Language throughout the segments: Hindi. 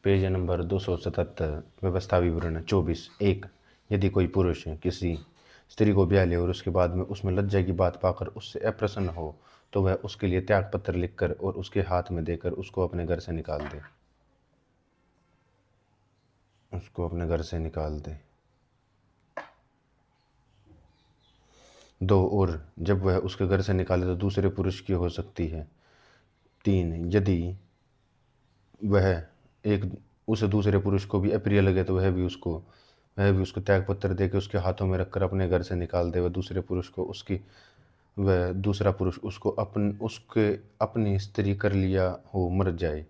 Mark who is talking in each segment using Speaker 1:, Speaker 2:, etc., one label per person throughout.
Speaker 1: पेज नंबर 277, व्यवस्था विवरण 24। 1। यदि कोई पुरुष किसी स्त्री को ब्याह ले और उसके बाद में उसमें लज्जा की बात पाकर उससे अप्रसन्न हो तो वह उसके लिए त्याग पत्र लिखकर और उसके हाथ में देकर उसको अपने घर से निकाल दे। 2। और जब वह उसके घर से निकाले तो दूसरे पुरुष की हो सकती है। 3। यदि वह एक उस दूसरे पुरुष को भी अप्रिय लगे तो वह भी उसको त्याग पत्र देकर उसके हाथों में रखकर अपने घर से निकाल दे। वह दूसरा पुरुष उसको उसके अपनी स्त्री कर लिया हो मर जाए।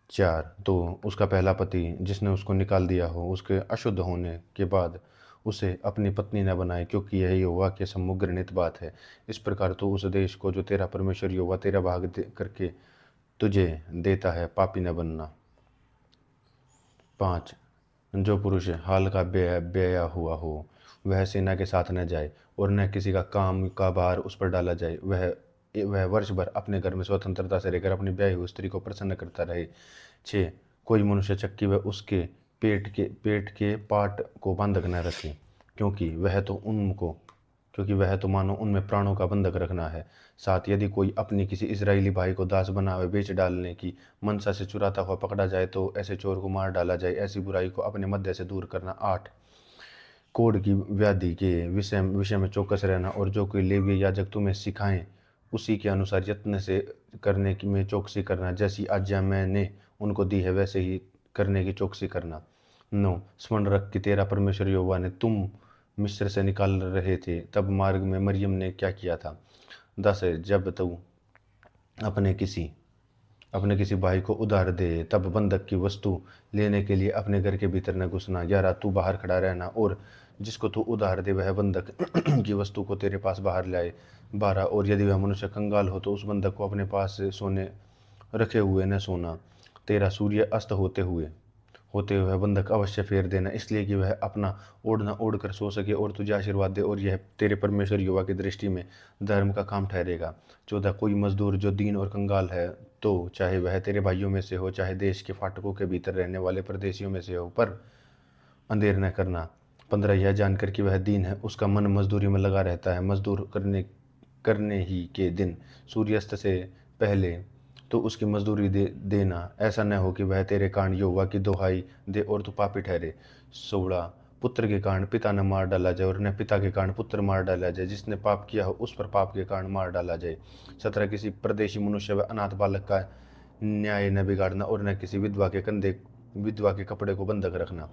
Speaker 1: 4। तो उसका पहला पति जिसने उसको निकाल दिया हो उसके अशुद्ध होने के बाद उसे अपनी पत्नी न बनाए, क्योंकि यह यहोवा के सम्मुख घृणित बात है। इस प्रकार तो उस देश को जो तेरा परमेश्वर यहोवा तेरा भाग करके तुझे देता है पापी न बनना। 5। जो पुरुष हाल का ब्याया हुआ हो वह सेना के साथ न जाए और न किसी का काम का भार उस पर डाला जाए। वह वर्ष भर अपने घर में स्वतंत्रता से रहकर अपनी ब्याही हुई स्त्री को प्रसन्न करता रहे। 6। कोई मनुष्य चक्की व उसके पेट के पाट को बंधक न रखे, क्योंकि वह तो मानो उनमें प्राणों का बंधक रखना है। 7। यदि कोई अपनी किसी इजरायली भाई को दास बनावे बेच डालने की मनसा से चुराता हुआ पकड़ा जाए तो ऐसे चोर को मार डाला जाए। ऐसी बुराई को अपने मध्य से दूर करना। 8। कोढ़ की व्याधि के विषय में चौकस रहना, और जो कोई लेवीय याजक तुम्हें सिखाएं उसी के अनुसार यत्न से करने की में चौकसी करना। जैसी आज्ञा मैंने उनको दी है वैसे ही करने की चौकसी करना। 9। स्मरण रख कि तेरा परमेश्वर यहोवा ने तुम मिस्र से निकाल रहे थे तब मार्ग में मरियम ने क्या किया था। 10। जब तू अपने किसी भाई को उधार दे तब बंधक की वस्तु लेने के लिए अपने घर के भीतर न घुसना। 11। तू बाहर खड़ा रहना और जिसको तू उधार दे वह बंधक की वस्तु को तेरे पास बाहर लाए। 12। और यदि वह मनुष्य कंगाल हो तो उस बंधक को अपने पास सोने रखे हुए न सोना। 13। सूर्य अस्त होते हुए बंधक अवश्य फेर देना, इसलिए कि वह अपना ओढ़ना ओढ़ कर सो सके और तुझे आशीर्वाद दे, और यह तेरे परमेश्वर यहोवा की दृष्टि में धर्म का काम ठहरेगा। 14। कोई मजदूर जो दीन और कंगाल है तो चाहे वह तेरे भाइयों में से हो चाहे देश के फाटकों के भीतर रहने वाले परदेशियों में से हो, पर अंधेर न करना। 15। यह जानकर कि वह दीन है उसका मन मजदूरी में लगा रहता है, मजदूर करने ही के दिन सूर्यास्त से पहले तो उसकी मजदूरी देना। ऐसा न हो कि वह तेरे कारण यहोवा की दोहाई दे और तू पापी ठहरे। 16। पुत्र के कारण पिता न मार डाला जाए और न पिता के कारण पुत्र मार डाला जाए, जिसने पाप किया हो उस पर पाप के कारण मार डाला जाए। 17। किसी परदेशी मनुष्य व अनाथ बालक का न्याय न बिगाड़ना और न किसी विधवा के कपड़े को बंधक रखना।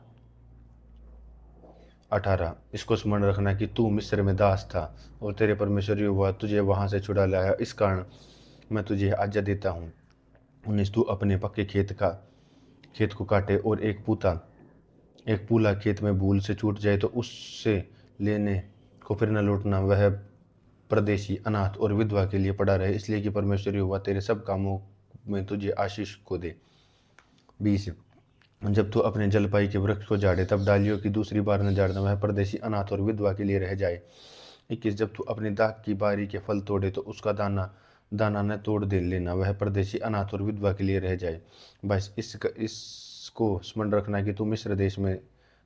Speaker 1: 18। इसको स्मरण रखना कि तू मिस्र में दास था और तेरे परमेश्वर यहोवा तुझे वहां से छुड़ा लाया, इस कारण मैं तुझे आज्ञा देता हूँ। 19। तू अपने पक्के खेत को काटे और एक पूला खेत में भूल से छूट जाए तो उससे लेने को फिर न लौटना। वह परदेशी अनाथ और विधवा के लिए पड़ा रहे, इसलिए कि परमेश्वर यहोवा तेरे सब कामों में तुझे आशीष को दे। 20। जब तू अपने जलपाई के वृक्ष को झाड़े तब डालियों की दूसरी बार न झाड़ना, वह परदेशी अनाथ और विधवा के लिए रह जाए। 21। जब तू अपनी दाख की बारी के फल तोड़े तो उसका दाना न तोड़ दे लेना, वह परदेशी अनाथ और विधवा के लिए रह जाए। 22। इसको स्मरण रखना कि तू मिस्र देश में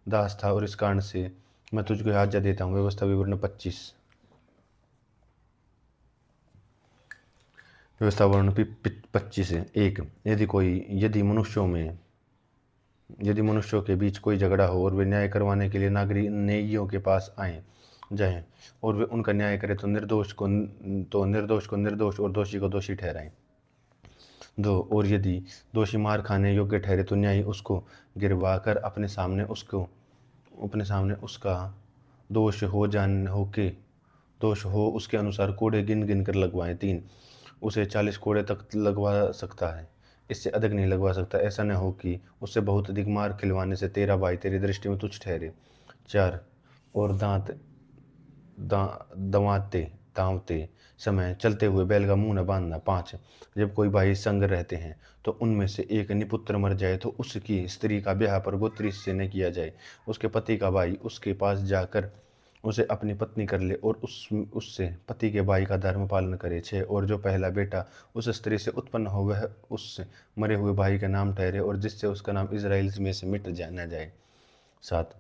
Speaker 1: दास था और इस कारण से मैं तुझको आज्ञा देता हूँ। व्यवस्था विवरण 25। व्यवस्था विवरण 25 है। 1। यदि मनुष्यों के बीच कोई झगड़ा हो और वे न्याय करवाने के लिए न्यायियों के पास जाएं और वे उनका न्याय करें तो निर्दोष को निर्दोष और दोषी को दोषी ठहराएं। 2। और यदि दोषी मार खाने योग्य ठहरे तो न्यायी उसको गिरवा कर अपने सामने उसका दोष हो उसके अनुसार कोड़े गिन गिन कर लगवाएं। 3। उसे 40 कोड़े तक लगवा सकता है, इससे अधिक नहीं लगवा सकता। ऐसा न हो कि उससे बहुत अधिक मार खिलवाने से तेरा भाई तेरी दृष्टि में तुच्छ ठहरे। 4। और दांवते समय चलते हुए बैल का मुंह न बांधना। 5। जब कोई भाई संग रहते हैं तो उनमें से एक निपुत्र मर जाए तो उसकी स्त्री का ब्याह पर गोत्री से न किया जाए। उसके पति का भाई उसके पास जाकर उसे अपनी पत्नी कर ले और उससे पति के भाई का धर्म पालन करे। 6 और जो पहला बेटा उस स्त्री से उत्पन्न हो वह उस मरे हुए भाई का नाम ठहरे और जिससे उसका नाम इज़राइल में से मिट न जाए। 7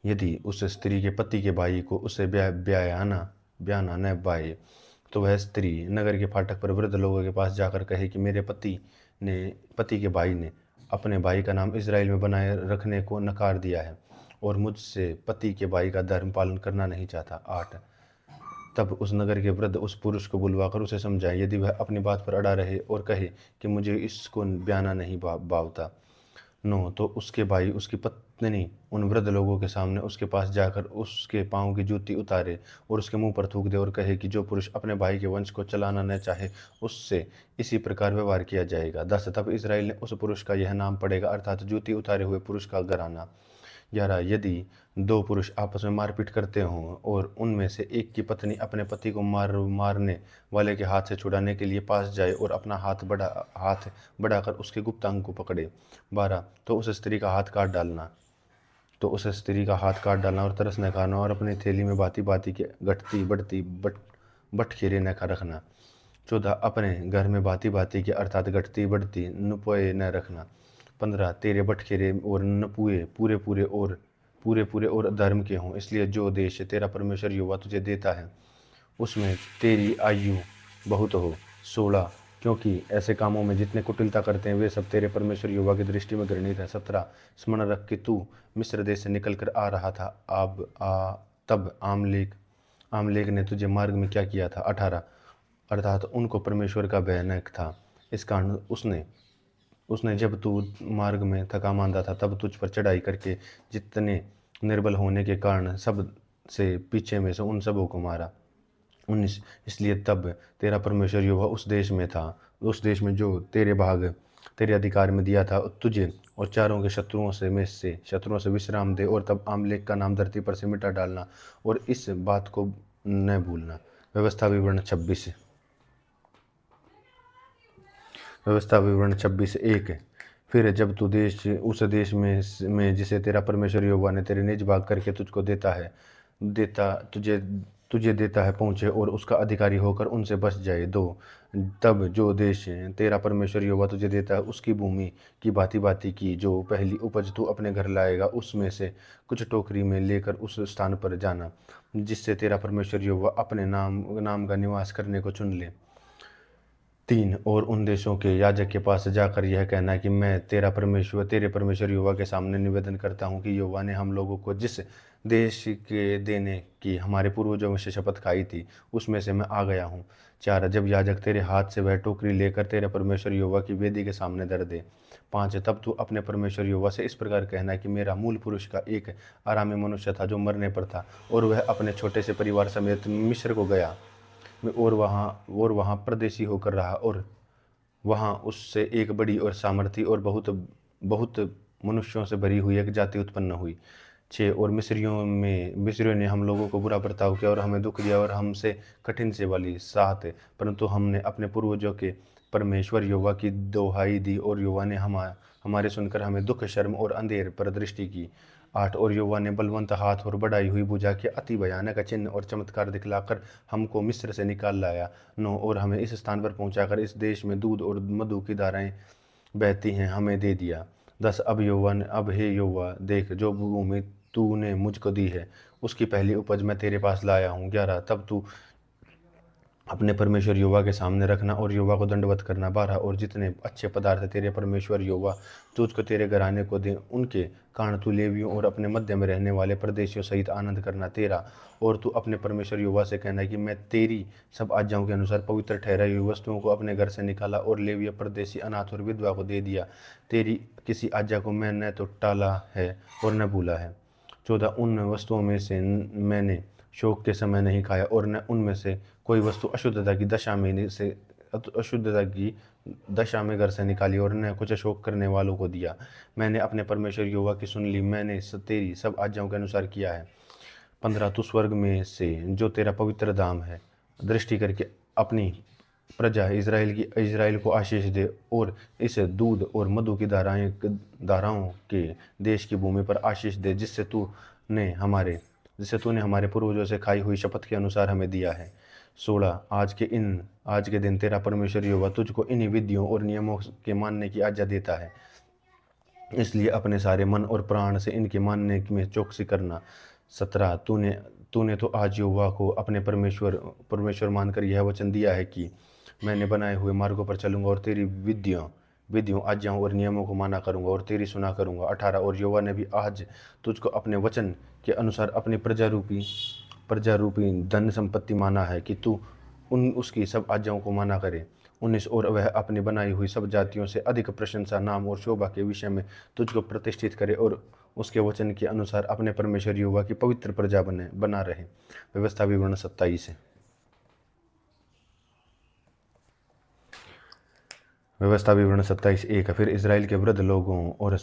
Speaker 1: यदि उस स्त्री के पति के भाई को उसे ब्याना न पाए तो वह स्त्री नगर के फाटक पर वृद्ध लोगों के पास जाकर कहे कि मेरे पति के भाई ने अपने भाई का नाम इज़राइल में बनाए रखने को नकार दिया है और मुझसे पति के भाई का धर्म पालन करना नहीं चाहता। 8 तब उस नगर के वृद्ध उस पुरुष को बुलवाकर उसे समझाए। यदि वह अपनी बात पर अड़ा रहे और कहे कि मुझे इसको ब्याना नहीं भावता, 9 तो उसके भाई उसकी पत्नी उन वृद्ध लोगों के सामने उसके पास जाकर उसके पाँव की जूती उतारे और उसके मुंह पर थूक दे और कहे कि जो पुरुष अपने भाई के वंश को चलाना न चाहे उससे इसी प्रकार व्यवहार किया जाएगा। 10 तब इज़राइल ने उस पुरुष का यह नाम पड़ेगा, अर्थात जूती उतारे हुए पुरुष का घराना। 11 यदि 2 पुरुष आपस में मारपीट करते हों और उनमें से एक की पत्नी अपने पति को मारने वाले के हाथ से छुड़ाने के लिए पास जाए और अपना हाथ बढ़ाकर उसके गुप्त अंग को पकड़े। 12 तो उस स्त्री का हाथ काट डालना और तरस न खाना और अपनी थैली में भांति भांति के घटती बढ़ती बटखेरे न रखना। 14 अपने घर में भांति भांति के अर्थात घटती बढ़ती नुपुए न रखना। 15 तेरे बटखेरे और नपुए पूरे पूरे और धर्म के हों, इसलिए जो देश तेरा परमेश्वर यहोवा तुझे देता है उसमें तेरी आयु बहुत हो। 16 क्योंकि ऐसे कामों में जितने कुटिलता करते हैं वे सब तेरे परमेश्वर यहोवा की दृष्टि में घृणित है। 17 स्मरण रख कि तू मिस्र देश से निकल कर आ रहा था, तब आमलेक ने तुझे मार्ग में क्या किया था। 18 अर्थात उनको परमेश्वर का भय न था, इस कारण उसने जब तू मार्ग में थका मांदा था तब तुझ पर चढ़ाई करके जितने निर्बल होने के कारण सब से पीछे में से उन सबों को मारा। 19 इसलिए तब तेरा परमेश्वर यहोवा उस देश में जो तेरे अधिकार में दिया था तुझे और चारों के शत्रुओं से विश्राम दे। और तब आमलेक का नाम धरती पर से मिटा डालना और इस बात को न भूलना। व्यवस्था विवरण 26:1 फिर जब तू उस देश में जिसे तेरा परमेश्वर यहोवा ने तेरे निज भाग करके तुझको तुझे देता है पहुँचे और उसका अधिकारी होकर उनसे बस जाए। 2 तब जो देश तेरा परमेश्वर यहोवा तुझे देता है उसकी भूमि की भांति भांति की जो पहली उपज तू अपने घर लाएगा उसमें से कुछ टोकरी में लेकर उस स्थान पर जाना जिससे तेरा परमेश्वर यहोवा अपने नाम का निवास करने को चुन ले। 3 और उन देशों के याजक के पास जाकर यह कहना कि मैं तेरे परमेश्वर यहोवा के सामने निवेदन करता हूँ कि यहोवा ने हम लोगों को जिस देश के देने की हमारे पूर्वजों से शपथ खाई थी उसमें से मैं आ गया हूँ। 4 जब याजक तेरे हाथ से वह टोकरी लेकर तेरे परमेश्वर यहोवा की वेदी के सामने धर दे। 5 तब तू अपने परमेश्वर यहोवा से इस प्रकार कहना कि मेरा मूल पुरुष का एक आरामी मनुष्य था जो मरने पर था और वह अपने छोटे से परिवार समेत मिस्र को गया और वहाँ परदेशी होकर रहा और वहाँ उससे एक बड़ी और सामर्थी और बहुत बहुत मनुष्यों से भरी हुई एक जाति उत्पन्न हुई। 6 और मिस्रियों ने हम लोगों को बुरा बर्ताव किया और हमें दुख दिया और हमसे कठिन सेवा ली। 7 परंतु हमने अपने पूर्वजों के परमेश्वर यहोवा की दोहाई दी और यहोवा ने हमारे सुनकर हमें दुख शर्म और अंधेर पर दृष्टि की। 8 और यहोवा ने बलवंत हाथ और बढ़ाई हुई भुजा के अति भयानक चिन्ह और चमत्कार दिखलाकर हमको मिस्र से निकाल लाया। 9 और हमें इस स्थान पर पहुंचाकर इस देश में दूध और मधु की धाराएं बहती हैं हमें दे दिया। 10 अब हे यहोवा देख जो भूमि तूने मुझको दी है उसकी पहली उपज मैं तेरे पास लाया हूँ। 11 तब तू अपने परमेश्वर यहोवा के सामने रखना और यहोवा को दंडवत करना। 12 और जितने अच्छे पदार्थ तेरे परमेश्वर यहोवा तुझको तेरे घराने को दे उनके कारण तू लेवियों और अपने मध्य में रहने वाले परदेशियों सहित आनंद करना। 13 और तू अपने परमेश्वर यहोवा से कहना कि मैं तेरी सब आज्ञाओं के अनुसार पवित्र ठहराई हुई वस्तुओं को अपने घर से निकाला और लेवीय परदेशी अनाथ और विधवा को दे दिया। तेरी किसी आज्ञा को मैं न तो टाला है और न भूला है। 14 उन वस्तुओं में से मैंने शोक के समय नहीं खाया और न उनमें से कोई वस्तु अशुद्धता की दशा में घर से निकाली और न कुछ शोक करने वालों को दिया। मैंने अपने परमेश्वर यहोवा की सुन ली, मैंने तेरी सब आज्ञाओं के अनुसार किया है। 15 तू स्वर्ग में से जो तेरा पवित्र धाम है दृष्टि करके अपनी प्रजा इज़राइल को आशीष दे और इस दूध और मधु की धाराओं के देश की भूमि पर आशीष दे जिससे तू ने हमारे जिसे तूने हमारे पूर्वजों से खाई हुई शपथ के अनुसार हमें दिया है। 16 आज के दिन तेरा परमेश्वर यहोवा तुझको इन्हीं विधियों और नियमों के मानने की आज्ञा देता है, इसलिए अपने सारे मन और प्राण से इनके मानने में चौकसी करना। 17 तूने तूने तो आज यहोवा को अपने परमेश्वर परमेश्वर मानकर यह वचन दिया है कि मैंने बनाए हुए मार्गों पर चलूंगा और तेरी विधियों विधियों आज्ञाओं और नियमों को माना करूंगा और तेरी सुना करूंगा। 18 और यहोवा ने भी आज तुझको अपने वचन के अनुसार अपनी प्रजा रूपी धन संपत्ति माना है कि तू उन उसकी सब आज्ञाओं को माना करे। 19 और वह अपनी बनाई हुई सब जातियों से अधिक प्रशंसा, नाम और शोभा के विषय में तुझको प्रतिष्ठित करे और उसके वचन के अनुसार अपने परमेश्वर यहोवा की पवित्र प्रजा बना रहे। व्यवस्था विवरण 27 है। व्यवस्था विवरण 27:1। फिर इजराइल के वृद्ध लोगों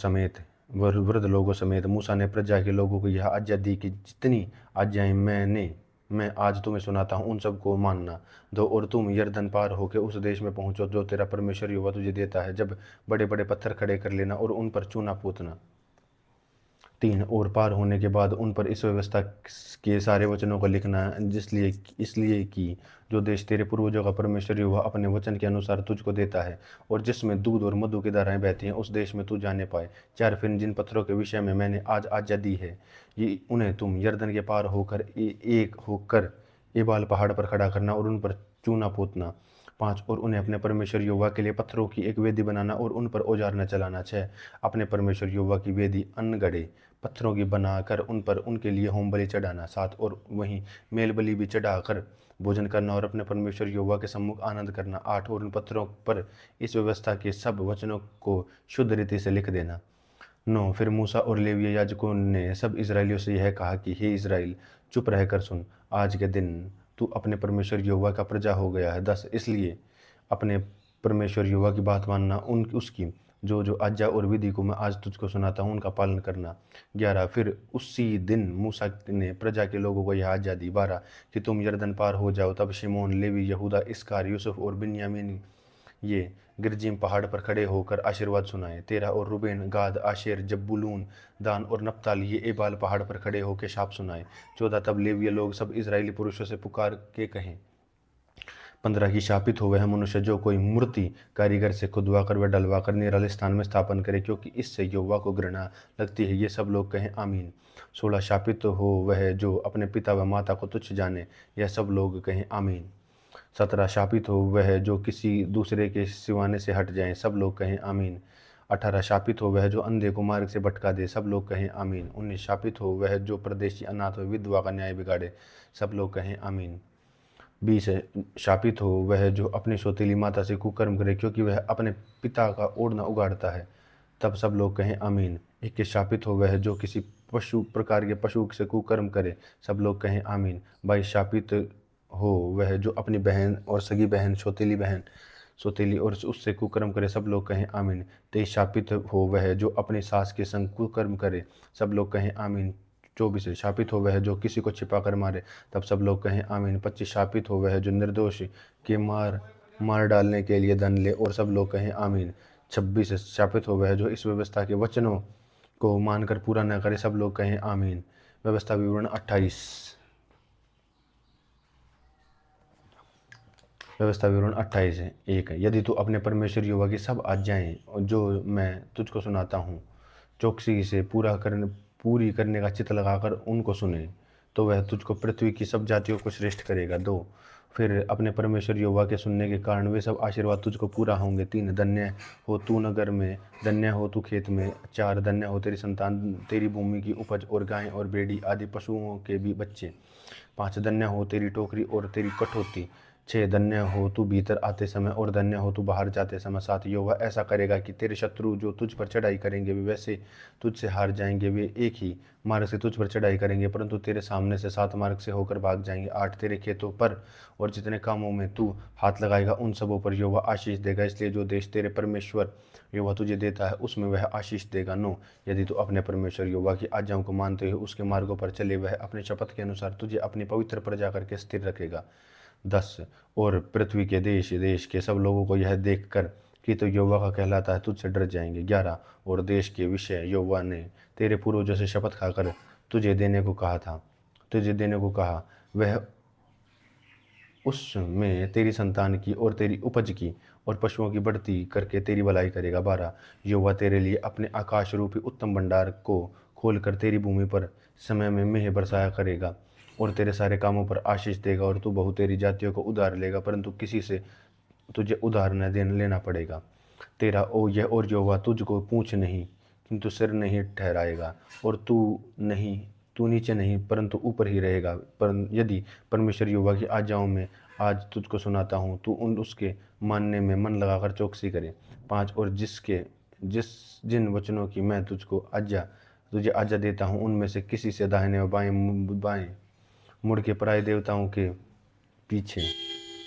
Speaker 1: समेत मूसा ने प्रजा के लोगों को यह आज्ञा दी कि जितनी आज्ञाएं मैं आज तुम्हें सुनाता हूँ उन सबको मानना दो, और तुम यरदन पार होकर उस देश में पहुंचो जो तेरा परमेश्वर यहोवा तुझे देता है। जब बड़े बड़े पत्थर खड़े कर लेना और उन पर चूना पोतना। 3 और पार होने के बाद उन पर इस व्यवस्था के सारे वचनों को लिखना, इसलिए कि जो देश तेरे पूर्वजों का परमेश्वर यहोवा अपने वचन के अनुसार तुझको देता है और जिसमें दूध और मधु की धाराएं बहती हैं, उस देश में तू जाने पाए। 4 फिर जिन पत्थरों के विषय में मैंने आज आज्ञा दी है, ये उन्हें तुम यरदन के पार होकर एक होकर एबाल पहाड़ पर खड़ा करना और उन पर चूना पोतना। 5 और उन्हें अपने परमेश्वर यहोवा के लिए पत्थरों की एक वेदी बनाना और उन पर औजार न चलाना। 6 अपने परमेश्वर यहोवा की वेदी अनगढ़े पत्थरों की बनाकर उन पर उनके लिए होम बलि चढ़ाना। 7 और वहीं मेल बलि भी चढ़ाकर भोजन करना और अपने परमेश्वर यहोवा के सम्मुख आनंद करना। 8 और उन पत्थरों पर इस व्यवस्था के सब वचनों को शुद्ध रीति से लिख देना। 9 फिर मूसा और लेवीय याजकों ने सब इजराइलियों से यह कहा कि हे इजराइल, चुप रहकर सुन, आज के दिन तू अपने परमेश्वर यहोवा का प्रजा हो गया है। 10 इसलिए अपने परमेश्वर यहोवा की बात मानना, उसकी जो जो आज्ञा और विधि को मैं आज तुझको सुनाता हूँ उनका पालन करना। 11 फिर उसी दिन मूसा ने प्रजा के लोगों को यह आज्ञा दी। 12 कि तुम यरदन पार हो जाओ। तब शिमोन, लेवी, यहूदा, इसकार, यूसुफ और बिन्यामीन ये गिरजीम पहाड़ पर खड़े होकर आशीर्वाद सुनाए। 13 और रूबेन, गाद, आशेर, जब्बूलून, दान और नप्ताली ये एबाल पहाड़ पर खड़े होकर शाप सुनाए। 14 तब लेवीय लोग सब इजरायली पुरुषों से पुकार के कहें। 15 की शापित हो वह मनुष्य जो कोई मूर्ति कारीगर से खुदवाकर व डलवाकर निराले स्थान में स्थापन करे, क्योंकि इससे यहोवा को घृणा लगती है। ये सब लोग कहें आमीन। 16 शापित हो वह जो अपने पिता व माता को तुच्छ जाने, यह सब लोग कहें आमीन। 17 शापित हो वह जो किसी दूसरे के सिवाने से हट जाए, सब लोग कहें आमीन। 18 शापित हो वह जो अंधे को मार्ग से भटका दे, सब लोग कहें आमीन। 19 शापित हो वह जो परदेशी, अनाथ व विधवा का न्याय बिगाड़े, सब लोग कहें आमीन। 20 शापित हो वह जो अपनी सौतेली माता से कुकर्म करे, क्योंकि वह अपने पिता का ओढ़ना उगाड़ता है, तब सब लोग कहें आमीन। 21 शापित हो वह जो किसी प्रकार के पशु से कुकर्म करे, सब लोग कहें आमीन। 22 शापित हो वह जो अपनी बहन और सगी बहन, सौतेली और उससे कुकर्म करे, सब लोग कहें आमीन। 23 शापित हो वह जो अपनी सास के संग कुकर्म करे, सब लोग कहें आमीन। 24 शापित हो वह जो किसी को छिपा कर मारे, तब सब लोग कहें आमीन। 25 शापित हो वह जो निर्दोष के मार डालने के लिए धन ले, और सब लोग कहें आमीन। 26 शापित हो वह जो इस व्यवस्था के वचनों को मानकर पूरा न करे, सब लोग कहें आमीन। व्यवस्था विवरण 28। व्यवस्था विवरण 28 है। 1 यदि तू अपने परमेश्वर यहोवा की सब आज्ञाएं जो मैं तुझको सुनाता हूँ चौकसी से पूरी करने का चित्त लगाकर उनको सुने, तो वह तुझको पृथ्वी की सब जातियों को श्रेष्ठ करेगा। 2 फिर अपने परमेश्वर यहोवा के सुनने के कारण वे सब आशीर्वाद तुझको पूरा होंगे। 3 धन्य हो तू नगर में, धन्य हो तू खेत में। 4 धन्य हो तेरी संतान, तेरी भूमि की उपज और गाय और भेड़ी आदि पशुओं के भी बच्चे। 5 धन्य हो तेरी टोकरी और तेरी कठौती। 6 धन्य हो तू भीतर आते समय और धन्य हो तू बाहर जाते समय। 7 यहोवा ऐसा करेगा कि तेरे शत्रु जो तुझ पर चढ़ाई करेंगे वे वैसे तुझसे हार जाएंगे। वे एक ही मार्ग से तुझ पर चढ़ाई करेंगे, परंतु तेरे सामने से 7 मार्ग से होकर भाग जाएंगे। 8 तेरे खेतों पर और जितने कामों में तू हाथ लगाएगा उन सबों पर यहोवा आशीष देगा, इसलिए जो देश तेरे परमेश्वर यहोवा तुझे देता है उसमें वह आशीष देगा। 9 यदि तू अपने परमेश्वर यहोवा की आज्ञाओं को मानते हुए उसके मार्गों पर चले, वह अपने शपथ के अनुसार तुझे अपनी पवित्र प्रजा करके स्थिर रखेगा। 10 और पृथ्वी के देश देश के सब लोगों को यह देखकर कि तो यहोवा का कहलाता है तुझसे डर जाएंगे। 11 और देश के विषय यहोवा ने तेरे पूर्वजों से शपथ खाकर तुझे देने को कहा था, तुझे देने को कहा, वह उसमें तेरी संतान की और तेरी उपज की और पशुओं की बढ़ती करके तेरी भलाई करेगा। 12 यहोवा तेरे लिए अपने आकाश रूपी उत्तम भंडार को खोलकर तेरी भूमि पर समय में मेंह बरसाया करेगा और तेरे सारे कामों पर आशीष देगा, और तू बहु तेरी जातियों को उधार लेगा, परंतु किसी से तुझे उधार न देना लेना पड़ेगा। तेरा ओ यह और यहोवा तुझको पूँछ नहीं किंतु सिर नहीं ठहराएगा, और तू नीचे नहीं परंतु ऊपर ही रहेगा। पर यदि परमेश्वर यहोवा की आज्ञाओं में आज तुझको सुनाता हूँ, तू उन उसके मानने में मन लगाकर चौकसी करे। 5 और जिन वचनों की मैं तुझे आज्ञा देता हूँ, उनमें से किसी से दाहिने और बाएं मुड़ के पराये देवताओं के पीछे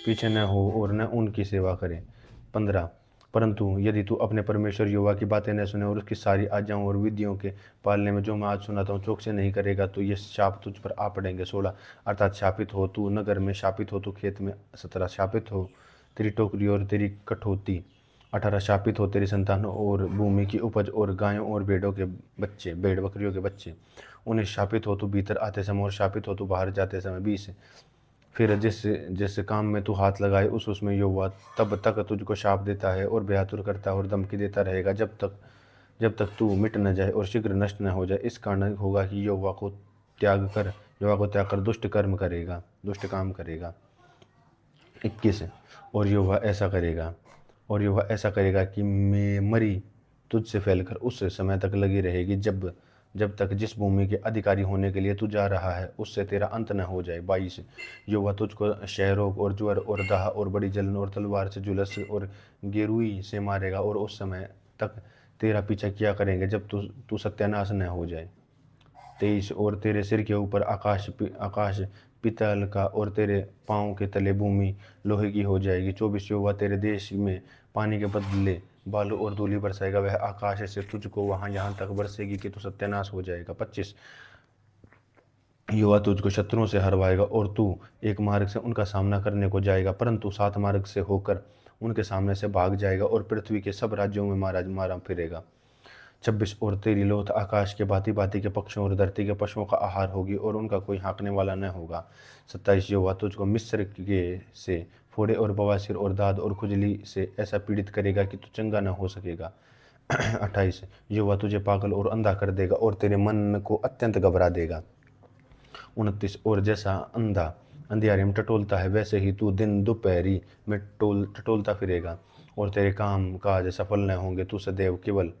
Speaker 1: पीछे न हो और न उनकी सेवा करे। 15 परंतु यदि तू अपने परमेश्वर यहोवा की बातें न सुने और उसकी सारी आज्ञाओं और विधियों के पालने में जो मैं आज सुनाता हूँ चौकसी नहीं करेगा, तो ये शाप तुझ पर आ पड़ेंगे। 16 अर्थात शापित हो तू नगर में, शापित हो तू खेत में। 17 शापित हो तेरी टोकरी और तेरी कठौती। 18 शापित हो तेरी संतान और भूमि की उपज और गायों और भेड़ बकरियों के बच्चे। 19 शापित हो तू भीतर आते समय और शापित हो तू बाहर जाते समय। 20 फिर जिस काम में तू हाथ लगाए उसमें यहोवा तब तक तुझको शाप देता है और बेआतुर करता है और धमकी देता रहेगा, जब तक तू मिट न जाए और शीघ्र नष्ट न हो जाए। इस कारण होगा कि यहोवा को त्याग कर दुष्ट काम करेगा। 21 और यहोवा ऐसा करेगा कि मेमोरी तुझसे फैलकर उस समय तक लगी रहेगी जब तक जिस भूमि के अधिकारी होने के लिए तू जा रहा है उससे तेरा अंत न हो जाए। 22 यहोवा तुझको क्षयरोग और ज्वर और दाह और बड़ी जलन और तलवार से, झुलस और गेरुई से मारेगा, और उस समय तक तेरा पीछा किया करेंगे जब तू सत्यानाश न हो जाए। 23 और तेरे सिर के ऊपर आकाश पीतल का और तेरे पाँव के तले भूमि लोहे की हो जाएगी। 24 यहोवा तेरे देश में पानी के बदले बालू और धूलि बरसाएगा, वह आकाश से तुझको वहाँ यहाँ तक बरसेगी कि तू सत्यानाश हो जाएगा। 25 यहोवा तुझको शत्रुओं से हरवाएगा और तू एक मार्ग से उनका सामना करने को जाएगा, परंतु 7 मार्ग से होकर उनके सामने से भाग जाएगा और पृथ्वी के सब राज्यों में मारा फिरेगा। 26 और तेरी लोथ आकाश के भांति भांति के पक्षियों और धरती के पशुओं का आहार होगी और उनका कोई हाँकने वाला न होगा। 27 यहोवा तुझको मिस्र के से फोड़े और बवासीर और दाद और खुजली से ऐसा पीड़ित करेगा कि तू चंगा न हो सकेगा। 28 यहोवा तुझे पागल और अंधा कर देगा और तेरे मन को अत्यंत घबरा देगा। 29 और जैसा अंधा अंधियारे में टटोलता है, वैसे ही तू दिन दोपहरी में टटोलता फिरेगा और तेरे काम काज सफल न होंगे। तू सदैव केवल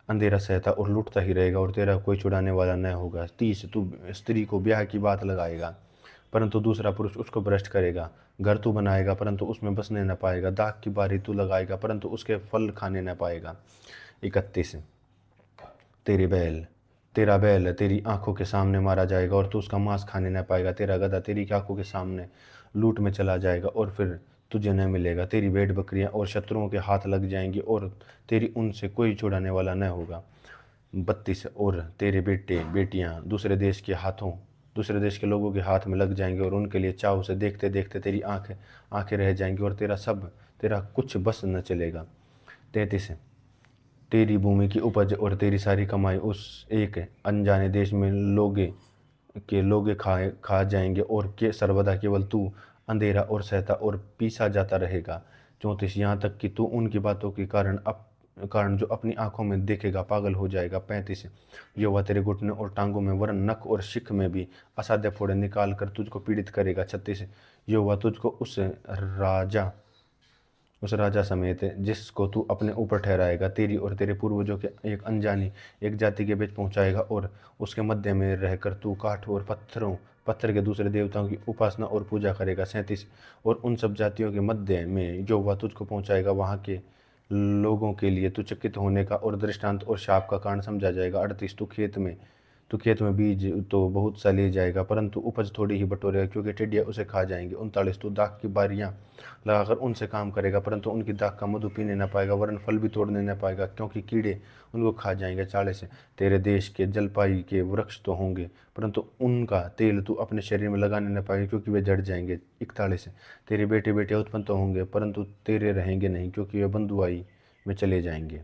Speaker 1: अंधेरा सहता और लूटता ही रहेगा और तेरा कोई छुड़ाने वाला न होगा। 30 तू स्त्री को ब्याह की बात लगाएगा, परंतु दूसरा पुरुष उसको भ्रष्ट करेगा। घर तू बनाएगा परंतु उसमें बसने न पाएगा। दाख की बारी तू लगाएगा परंतु उसके फल खाने न पाएगा। 31 तेरा बैल तेरी आंखों के सामने मारा जाएगा और तू उसका मांस खाने न पाएगा। तेरा गदहा तेरी आंखों के सामने लूट में चला जाएगा और फिर तुझे न मिलेगा। तेरी भेड़ बकरियां और शत्रुओं के हाथ लग जाएंगी और तेरी उनसे कोई छुड़ाने वाला न होगा। 32 और तेरे बेटे बेटियां दूसरे देश के लोगों के हाथ में लग जाएंगे और उनके लिए चाव से देखते देखते तेरी आंखें रह जाएंगी और तेरा कुछ बस न चलेगा। 33 तेरी भूमि की उपज और तेरी सारी कमाई उस एक अनजाने देश में लोगे खा जाएंगे और के सर्वदा केवल तू अंधेरा और सहता और पीसा जाता रहेगा। 34 यहाँ तक कि तू उनकी बातों के कारण जो अपनी आंखों में देखेगा पागल हो जाएगा। 35 यहोवा तेरे घुटने और टांगों में वरन नख और शिख में भी असाध्य फोड़े निकाल कर तुझको पीड़ित करेगा। 36 यहोवा तुझको उस राजा समेत जिसको तू अपने ऊपर ठहराएगा तेरी और तेरे पूर्वजों के एक अनजानी एक जाति के बीच पहुंचाएगा और उसके मध्य में रहकर तू काठ और पत्थर के दूसरे देवताओं की उपासना और पूजा करेगा। 37 और उन सब जातियों के मध्य में यहोवा तुझको पहुंचाएगा, वहाँ के लोगों के लिए तू चकित होने का और दृष्टांत और शाप का कारण समझा जाएगा। 38 तू खेत में बीज तो बहुत सा ले जाएगा परंतु उपज थोड़ी ही बटोरेगा क्योंकि टिड्डियाँ उसे खा जाएंगी। 39 तू दाख की बारियां लगाकर उनसे काम करेगा परंतु उनकी दाख का मधु पीने न पाएगा वरन फल भी तोड़ने न पाएगा क्योंकि कीड़े उनको खा जाएंगे। 40 तेरे देश के जलपाई के वृक्ष तो होंगे परंतु उनका तेल तू अपने शरीर में लगाने न पाएगा क्योंकि वे जड़ जाएंगे। 41 तेरे बेटे बेटियाँ उत्पन्न तो होंगे परंतु तेरे रहेंगे नहीं क्योंकि वे बंधुआई में चले जाएंगे।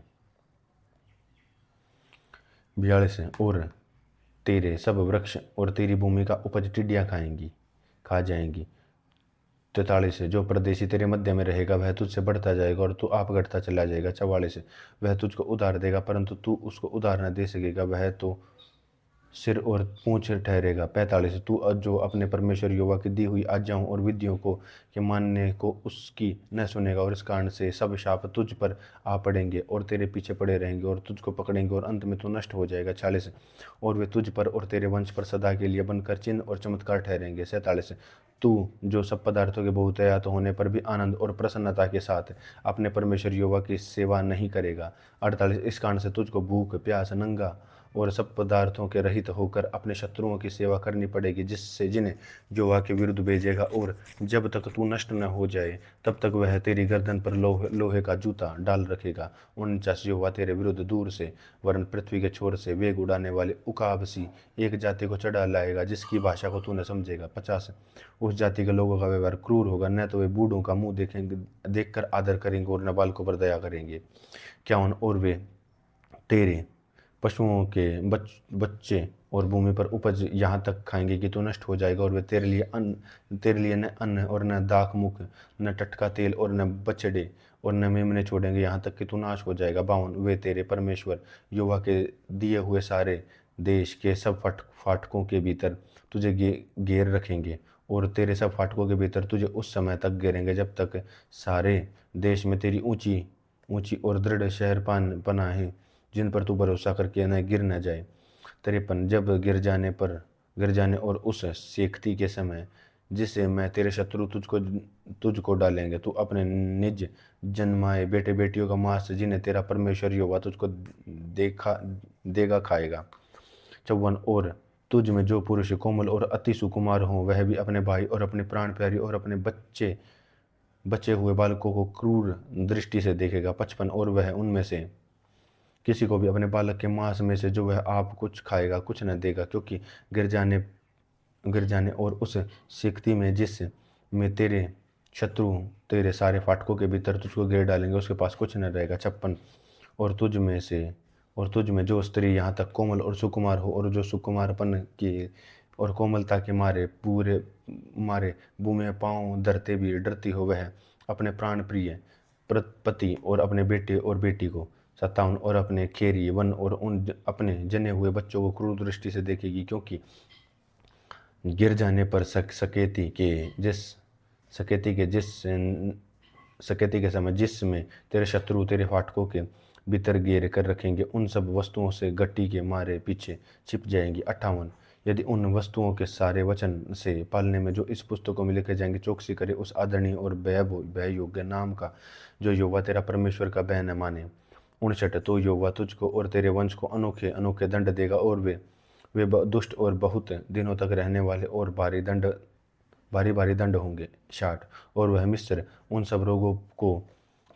Speaker 1: 42 तेरे सब वृक्ष और तेरी भूमि का उपज टिड्डियाँ खा जाएंगी। 43 जो परदेशी तेरे मध्य में रहेगा वह तुझसे बढ़ता जाएगा और तू आप घटता चला जाएगा। 44 वह तुझको उधार देगा परंतु तू उसको उधार न दे सकेगा, वह तो सिर और पूंछ ठहरेगा। 45 तू जो अपने परमेश्वर यहोवा की दी हुई आज्ञाओं और विधियों को के मानने को उसकी न सुनेगा और इस कारण से सब शाप तुझ पर आ पड़ेंगे और तेरे पीछे पड़े रहेंगे और तुझको पकड़ेंगे और अंत में तू नष्ट हो जाएगा। 46 और वे तुझ पर और तेरे वंश पर सदा के लिए बनकर चिन्ह और चमत्कार ठहरेंगे। 47 तू जो सब पदार्थों के बहुतायत होने पर भी आनंद और प्रसन्नता के साथ अपने परमेश्वर यहोवा की सेवा नहीं करेगा। 48 इस कारण से तुझको भूख प्यास नंगा और सब पदार्थों के रहित होकर अपने शत्रुओं की सेवा करनी पड़ेगी, जिससे जिन्हें यहोवा के विरुद्ध भेजेगा, और जब तक तू नष्ट न हो जाए तब तक वह तेरी गर्दन पर लोहे का जूता डाल रखेगा। 49 यहोवा तेरे विरुद्ध दूर से वरन पृथ्वी के छोर से वेग उड़ाने वाले उकाब सी एक जाति को चढ़ा लाएगा जिसकी भाषा को तू न समझेगा। 50 उस जाति के लोगों का व्यवहार क्रूर होगा, न तो वे बूढ़ों का मुंह देखेंगे देखकर आदर करेंगे और न बालकों पर दया करेंगे। क्या और वे तेरे पशुओं के बच्चे और भूमि पर उपज यहाँ तक खाएंगे कि तू नष्ट हो जाएगा, और वे तेरे लिए न अन्न और न दाख मुख न टटका तेल और न बछड़े और न मेमने छोड़ेंगे यहाँ तक कि तू नाश हो जाएगा। 52 वे तेरे परमेश्वर यहोवा के दिए हुए सारे देश के सब फाटकों के भीतर तुझे घेर रखेंगे और तेरे सब फाटकों के भीतर तुझे उस समय तक घेरेंगे जब तक सारे देश में तेरी ऊंची ऊंची और दृढ़ शहर पनाहे जिन पर तू भरोसा करके न गिर न जाए। 53 जब गिर जाने और उस सेख्ती के समय जिसे मैं तेरे शत्रु तुझको डालेंगे, तू अपने निज जन्माए बेटे बेटियों का मांस जिन्हें तेरा परमेश्वर यहोवा तुझको देगा खाएगा। 54 और तुझ में जो पुरुष कोमल और अति सुकुमार हों वह भी अपने भाई और अपने प्राण प्यारी और अपने बचे हुए बालकों को क्रूर दृष्टि से देखेगा। 55 और वह उनमें से किसी को भी अपने बालक के मांस में से जो वह आप कुछ खाएगा कुछ न देगा, क्योंकि गिर जाने और उस सिकती में जिस में तेरे शत्रु तेरे सारे फाटकों के भीतर तुझको गिर डालेंगे उसके पास कुछ न रहेगा। 56 और तुझ में जो स्त्री यहाँ तक कोमल और सुकुमार हो और जो सुकुमारपन की और कोमलता के मारे बूमे पाँव धरते भी डरती हो, वह अपने प्राण प्रिय पति और अपने बेटे और बेटी को 57 और अपने खेरी वन और उन अपने जने हुए बच्चों को क्रूर दृष्टि से देखेगी, क्योंकि गिर जाने पर सकेती के समय जिसमें तेरे शत्रु तेरे फाटकों के भीतर घेर कर रखेंगे उन सब वस्तुओं से गट्टी के मारे पीछे छिप जाएंगी। 58 यदि उन वस्तुओं के सारे वचन से पालने में जो इस पुस्तकों में लिखे जाएंगे चौकसी करे उस आदरणीय और भय योग्य नाम का जो यहोवा तेरा परमेश्वर का भय न माने। 59 तो यहोवा तुझको और तेरे वंश को अनोखे अनोखे दंड देगा, और वे दुष्ट और बहुत दिनों तक रहने वाले और भारी भारी दंड होंगे। 60 और वह मिस्र उन सब रोगों को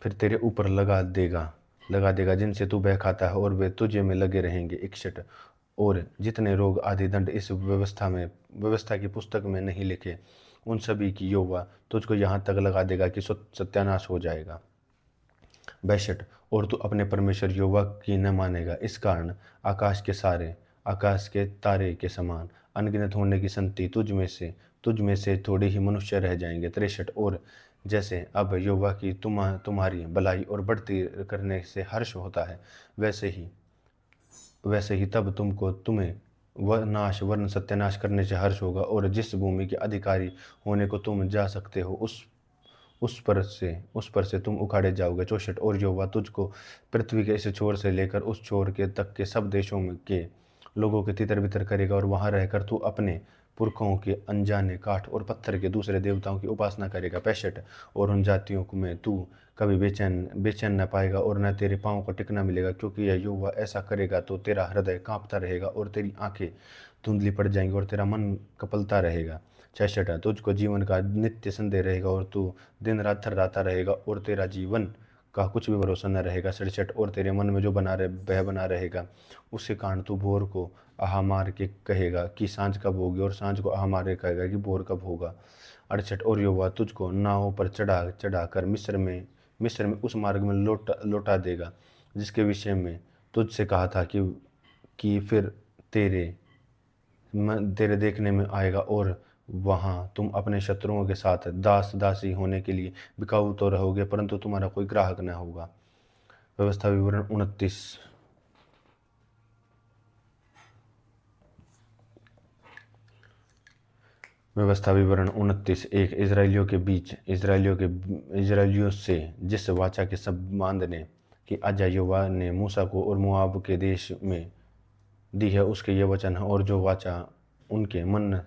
Speaker 1: फिर तेरे ऊपर लगा देगा जिनसे तू भय खाता है, और वे तुझे में लगे रहेंगे। 61 और जितने रोग आदि दंड इस व्यवस्था की पुस्तक में नहीं लिखे उन सभी की यहोवा तुझको यहाँ तक लगा देगा कि सत्यानाश हो जाएगा। 62 और तू अपने परमेश्वर यहोवा की न मानेगा, इस कारण आकाश के तारे के समान अनगिनत होने की संति तुझ में से थोड़े ही मनुष्य रह जाएंगे। 63 और जैसे अब यहोवा की तुम्हारी भलाई और बढ़ती करने से हर्ष होता है, वैसे ही तब तुम्हें वह नाश वर्ण सत्यानाश करने से हर्ष होगा, और जिस भूमि के अधिकारी होने को तुम जा सकते हो उस पर से तुम उखाड़े जाओगे। 64 और यहोवा तुझको पृथ्वी के इस छोर से लेकर उस छोर के तक के सब देशों के लोगों के तितर बितर करेगा, और वहां रहकर तू अपने पुरखों के अनजाने काठ और पत्थर के दूसरे देवताओं की उपासना करेगा। 65 और उन जातियों में तू कभी बेचैन न पाएगा और न तेरे पाँव को टिकना मिलेगा, क्योंकि यह यहोवा ऐसा करेगा तो तेरा हृदय कांपता रहेगा और तेरी आंखें धुंधली पड़ जाएंगी और तेरा मन कपलता रहेगा। 66 तुझको जीवन का नित्य संदेह रहेगा और तू दिन रात थर्राता रहेगा और तेरा जीवन का कुछ भी भरोसा न रहेगा। 67 और तेरे मन में जो भय बना रहेगा उसके कारण तू भोर को आहा मार के कहेगा कि सांझ कब होगी, और सांझ को आहा मार के कहेगा कि भोर कब होगा। 68 और यहोवा तुझको नाव पर चढ़ा कर मिस्र में उस मार्ग में लौटा देगा जिसके विषय में तुझसे कहा था कि फिर तेरे तेरे देखने में आएगा और वहाँ तुम अपने शत्रुओं के साथ दास दासी होने के लिए बिकाऊ तो रहोगे, परंतु तुम्हारा कोई ग्राहक न होगा। व्यवस्था विवरण 29। व्यवस्था विवरण 29 एक इसराइलियों के बीच इसराइलियों से जिस वाचा के संबंध ने कि आजा यहोवा ने मूसा को और मोआब के देश में दी है, उसके ये वचन है, और जो वाचा उनके मन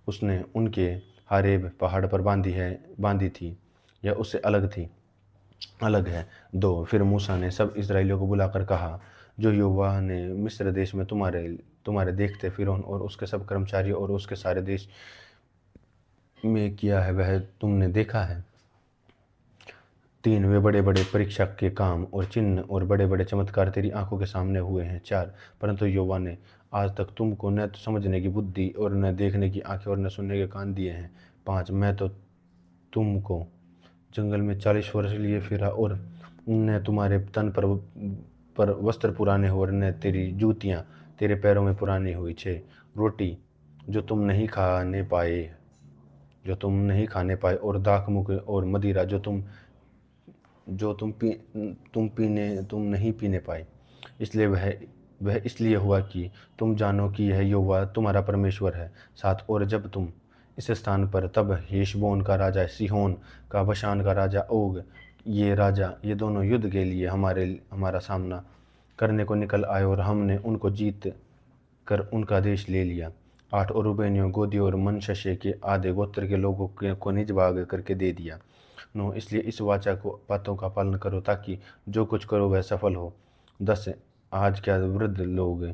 Speaker 1: उसने उनके हारेब पहाड़ पर बांधी थी, यह उससे अलग है। 2 फिर मूसा ने सब इसराइलियों को बुलाकर कहा, जो यहोवा ने मिस्र देश में तुम्हारे देखते फिरौन और उसके सब कर्मचारियों और उसके सारे देश में किया है, वह तुमने देखा है। 3 वे बड़े बड़े परीक्षा के काम और चिन्ह और बड़े बड़े चमत्कार तेरी आंखों के सामने हुए हैं। 4 परंतु यहोवा ने आज तक तुमको न तो समझने की बुद्धि और न देखने की आंखें और न सुनने के कान दिए हैं। 5 मैं तो तुमको जंगल में 40 वर्ष लिए फिरा और न तुम्हारे तन पर वस्त्र पुराने हो और न तेरी जूतियाँ तेरे पैरों में पुरानी हुई। 6 रोटी जो तुम नहीं खाने पाए और दाख मुख और मदिरा जो तुम नहीं पीने पाए, इसलिए वह इसलिए हुआ कि तुम जानो कि यह यहोवा तुम्हारा परमेश्वर है। 7 और जब तुम इस स्थान पर तब हेशबोन का राजा सीहोन का बशान का राजा ओग ये दोनों युद्ध के लिए हमारा सामना करने को निकल आए और हमने उनको जीत कर उनका देश ले लिया। 8 और रूबेनियों गोदियों और मनश्शे के आधे गोत्र के लोगों को निज भाग करके दे दिया। 9 इसलिए इस वाचा को बातों का पालन करो ताकि जो कुछ करो वह सफल हो। 10 आज क्या वृद्ध लोग,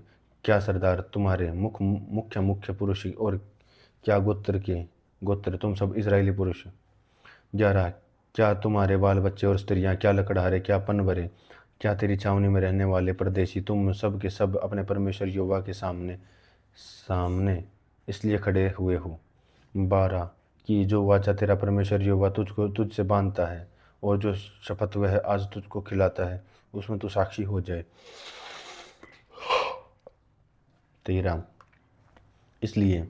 Speaker 1: क्या सरदार, तुम्हारे मुख्य पुरुष और क्या गोत्र तुम सब इजरायली पुरुष। 11 क्या तुम्हारे बाल बच्चे और स्त्रियां, क्या लकड़हारे, क्या पनवरे, क्या तेरी छावनी में रहने वाले परदेशी, तुम सब के सब अपने परमेश्वर यहोवा के सामने इसलिए खड़े हुए हो। 12 कि जो वाचा तेरा परमेश्वर यहोवा तुझसे बांधता है और जो शपथ वह आज तुझको खिलाता है, उसमें तू साक्षी हो जाए। 13 इसलिए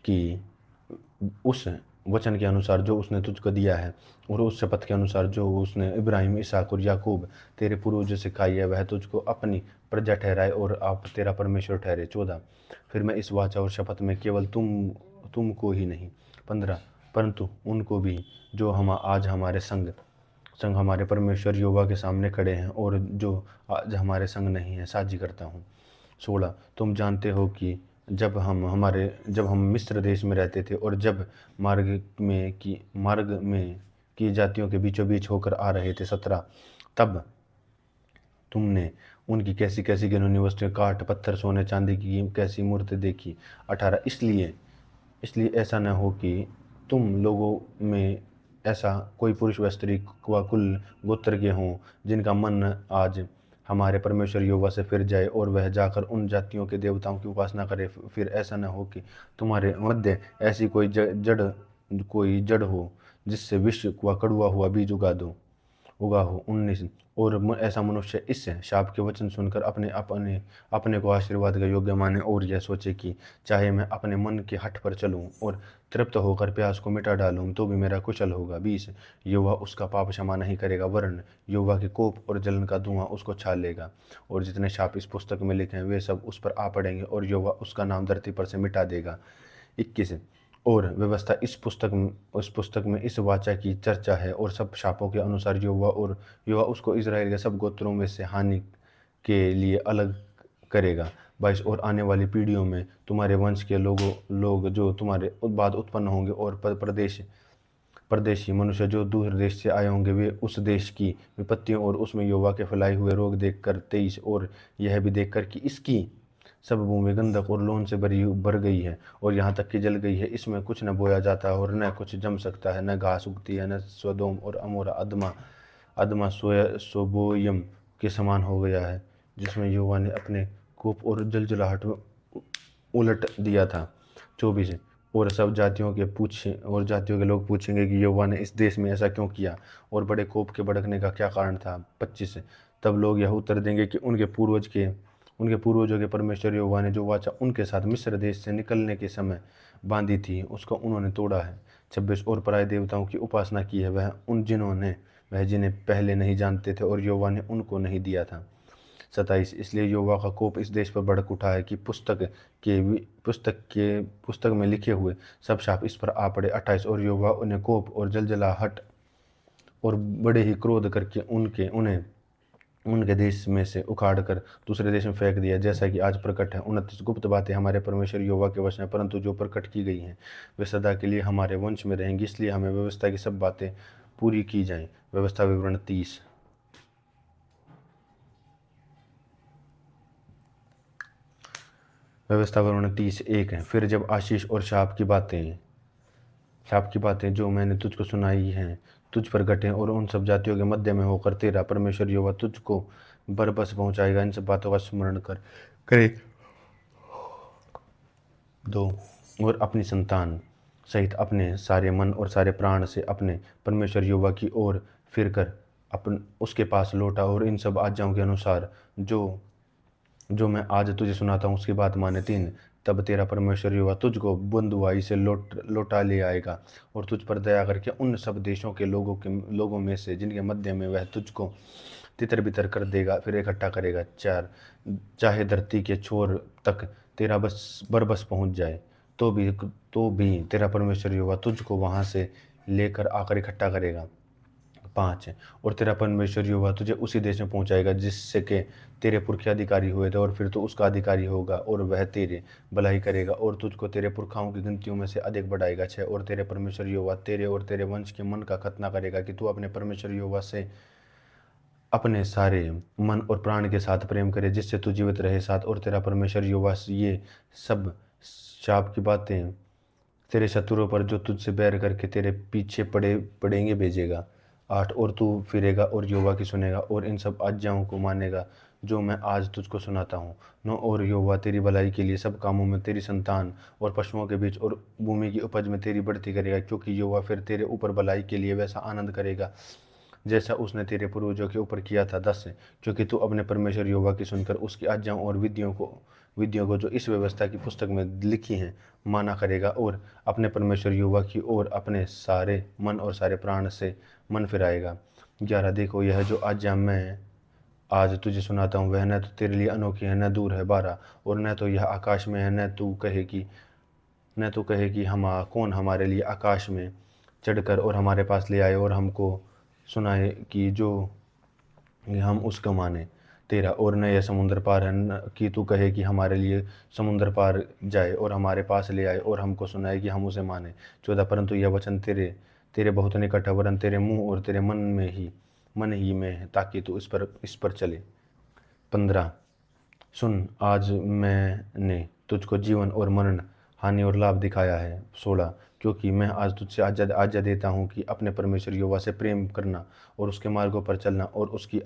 Speaker 1: कि उस वचन के अनुसार जो उसने तुझको दिया है और उस शपथ के अनुसार जो उसने इब्राहिम, इसहाक और याकूब तेरे पूर्वजों से खाई है, वह तुझको अपनी प्रजा ठहराए और आप तेरा परमेश्वर ठहरे। 14 फिर मैं इस वाचा और शपथ में केवल तुमको ही नहीं। 15 परंतु उनको भी जो आज हमारे संग हमारे परमेश्वर यहोवा के सामने खड़े हैं और जो आज हमारे संग नहीं है, साझी करता हूँ। 16 तुम जानते हो कि जब हम मिस्र देश में रहते थे और जब मार्ग में की जातियों के बीचों बीच होकर आ रहे थे। 17 तब तुमने उनकी कैसी कैसी घिनौनी वस्तुएं, काठ पत्थर सोने चांदी की कैसी मूर्तें देखी। 18 इसलिए ऐसा न हो कि तुम लोगों में ऐसा कोई पुरुष व स्त्री व कुल गोत्र के हों जिनका मन आज हमारे परमेश्वर यहोवा से फिर जाए और वह जाकर उन जातियों के देवताओं की उपासना करे। फिर ऐसा न हो कि तुम्हारे मध्य ऐसी कोई जड़ हो जिससे विष व कड़वा हुआ बीज उगा हो। 19 और ऐसा मनुष्य इस शाप के वचन सुनकर अपने को आशीर्वाद का योग्य माने और यह सोचे कि चाहे मैं अपने मन के हठ पर चलूं और तृप्त होकर प्यास को मिटा डालूं तो भी मेरा कुशल होगा। 20 यहोवा उसका पाप क्षमा नहीं करेगा, वरन यहोवा के कोप और जलन का धुआं उसको छा लेगा और जितने शाप इस पुस्तक में लिखे हैं वे सब उस पर आ पड़ेंगे और यहोवा उसका नाम धरती पर से मिटा देगा। 21 और व्यवस्था इस पुस्तक में इस वाचा की चर्चा है और सब शापों के अनुसार यहोवा उसको इजराइल के सब गोत्रों में से हानि के लिए अलग करेगा। 22 और आने वाली पीढ़ियों में तुम्हारे वंश के लोग जो तुम्हारे बाद उत्पन्न होंगे और परदेशी मनुष्य जो दूसरे देश से आए होंगे, वे उस देश की विपत्तियों और उसमें यहोवा के फैलाए हुए रोग देखकर 23 और यह भी देखकर कि इसकी सब भूमि गंधक और लोन से भर गई है और यहाँ तक कि जल गई है, इसमें कुछ न बोया जाता और न कुछ जम सकता है, न घास उगती है, न सदोम और अमोरा अदमा सोबोयम के समान हो गया है, जिसमें यहोवा ने अपने कोप और जलजलाहट में उलट दिया था। 24 और सब जातियों के लोग पूछेंगे कि यहोवा ने इस देश में ऐसा क्यों किया और बड़े कोप के भड़कने का क्या कारण था। 25 तब लोग यह उत्तर देंगे कि उनके पूर्वजों के परमेश्वर यहोवा ने जो वाचा उनके साथ मिस्र देश से निकलने के समय बांधी थी उसको उन्होंने तोड़ा है। 26 और पराये देवताओं की उपासना की है, वह जिन्हें पहले नहीं जानते थे और यहोवा ने उनको नहीं दिया था। 27 इसलिए यहोवा का कोप इस देश पर भड़क उठा है कि पुस्तक में लिखे हुए सब शाप इस पर आ पड़े। 28 और यहोवा उन्हें कोप और जलजलाहट और बड़े ही क्रोध करके उन्हें उनके देश में से उखाड़ कर दूसरे देश में फेंक दिया, जैसा कि आज प्रकट है। 29 गुप्त बातें हमारे परमेश्वर यहोवा के वश में, परंतु जो प्रकट की गई हैं वे सदा के लिए हमारे वंश में रहेंगी, इसलिए हमें व्यवस्था की सब बातें पूरी की जाएं। व्यवस्था विवरण 30। व्यवस्था विवरण 30:1 है। फिर जब आशीष और शाप की बातें जो मैंने तुझको सुनाई हैं तुझ पर घटे और उन सब जातियों के मध्य में होकर तेरा परमेश्वर यहोवा तुझको बरबस पहुंचाएगा, इन सब बातों का स्मरण करे 2 और अपनी संतान सहित अपने सारे मन और सारे प्राण से अपने परमेश्वर यहोवा की ओर फिर कर उसके पास लौटा और इन सब आज्ञाओं के अनुसार जो मैं आज तुझे सुनाता हूँ उसकी बात माने। 3 तब तेरा परमेश्वर यहोवा तुझको बंधुआई से लौटा ले आएगा और तुझ पर दया करके उन सब देशों के लोगों में से जिनके मध्य में वह तुझको तितर बितर कर देगा फिर इकट्ठा करेगा। 4 चाहे धरती के छोर तक तेरा बरबस पहुंच जाए तो भी तेरा परमेश्वर यहोवा तुझको वहां से लेकर आकर इकट्ठा करेगा। 5 और तेरा परमेश्वर यहोवा तुझे उसी देश में पहुंचाएगा जिससे के तेरे पुरखे अधिकारी हुए थे और फिर तू उसका अधिकारी होगा और वह तेरे भलाई करेगा और तुझको तेरे पुरखाओं की गिनतियों में से अधिक बढ़ाएगा। 6 और तेरे परमेश्वर यहोवा तेरे और तेरे वंश के मन का खतना करेगा कि तू अपने परमेश्वर यहोवा से अपने सारे मन और प्राण के साथ प्रेम करे जिससे तू जीवित रहे। 7 और तेरा परमेश्वर यहोवा ये सब शाप की बातें तेरे शत्रुओं पर जो तुझसे बैर करके तेरे पीछे पड़ेंगे भेजेगा। 8 और तू फिरेगा और यहोवा की सुनेगा और इन सब आज्ञाओं को मानेगा जो मैं आज तुझको सुनाता हूँ। 9 और यहोवा तेरी भलाई के लिए सब कामों में तेरी संतान और पशुओं के बीच और भूमि की उपज में तेरी बढ़ती करेगा, क्योंकि यहोवा फिर तेरे ऊपर भलाई के लिए वैसा आनंद करेगा जैसा उसने तेरे पूर्वजों के ऊपर किया था। 10 क्योंकि तू अपने परमेश्वर यहोवा की सुनकर उसकी आज्ञाओं और विधियों को जो इस व्यवस्था की पुस्तक में लिखी हैं माना करेगा और अपने परमेश्वर यहोवा की ओर अपने सारे मन और सारे प्राण से मन फिराएगा। 11 देखो यह जो आज्ञा मैं आज तुझे सुनाता हूँ वह न तो तेरे लिए अनोखी है न दूर है। 12 और न तो यह आकाश में है न तू कहे कि हम कौन हमारे लिए आकाश में चढ़कर और हमारे पास ले आए और हमको सुनाए कि जो हम उसको माने। 13 और न यह समुद्र पार है न कि तू कहे कि हमारे लिए समुद्र पार जाए और हमारे पास ले आए और हमको सुनाए कि हम उसे माने। 14 परंतु यह वचन तेरे बहुत निकट है वरन तेरे मुंह और तेरे मन ही में है ताकि तू इस पर चले। 15 सुन आज मैंने तुझको जीवन और मरण, हानि और लाभ दिखाया है। 16 क्योंकि मैं आज तुझसे आज्ञा देता हूँ कि अपने परमेश्वर यहोवा से प्रेम करना और उसके मार्गों पर चलना और उसकी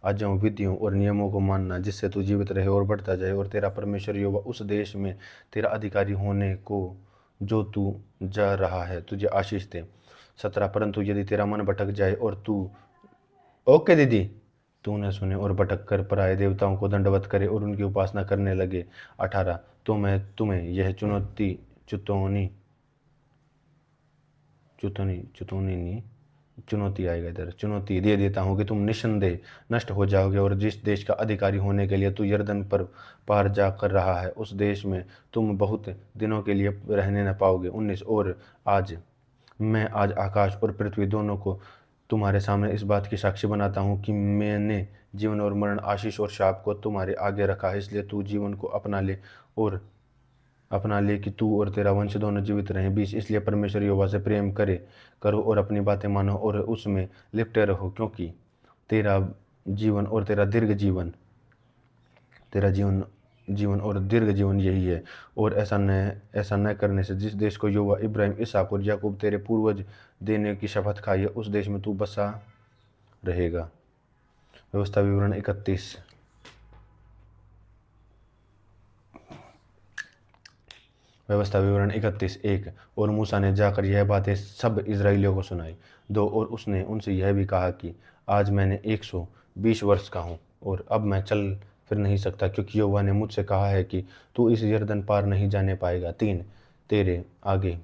Speaker 1: आज्ञाओं विधियों और नियमों को मानना, जिससे तू जीवित रहे और बढ़ता जाए और तेरा परमेश्वर यहोवा उस देश में तेरा अधिकारी होने को जो तू जा रहा है तुझे आशीष दे। 17 परंतु यदि तेरा मन भटक जाए और ओके दीदी तू न सुने और भटक कर पराये देवताओं को दंडवत करे और उनकी उपासना करने लगे। 18 तो मैं तुम्हें यह चुनौती दे देता हूँ कि तुम निस्संदेह नष्ट हो जाओगे और जिस देश का अधिकारी होने के लिए तू यरदन पर पार जा कर रहा है उस देश में तुम बहुत दिनों के लिए रहने न पाओगे। 19 और मैं आज आकाश और पृथ्वी दोनों को तुम्हारे सामने इस बात की साक्षी बनाता हूँ कि मैंने जीवन और मरण, आशीष और शाप को तुम्हारे आगे रखा है, इसलिए तू जीवन को अपना ले कि तू और तेरा वंश दोनों जीवित रहें। 20 इसलिए परमेश्वर यहोवा से प्रेम करो और अपनी बातें मानो और उसमें लिपटे रहो, क्योंकि तेरा जीवन और दीर्घ जीवन यही है। और ऐसा न करने से जिस देश को यहोवा इब्राहिम, इसहाक और याकूब तेरे पूर्वज देने की शपथ खाई है उस देश में तू बसा रहेगा। व्यवस्था विवरण 31। व्यवस्था विवरण 31:1 और मूसा ने जाकर यह बातें सब इजराइलियों को सुनाई। 2 और उसने उनसे यह भी कहा कि आज मैंने 120 वर्ष का हूँ और अब मैं चल फिर नहीं सकता, क्योंकि यहोवा ने मुझसे कहा है कि तू इस यरदन पार नहीं जाने पाएगा। 3, तेरे आगे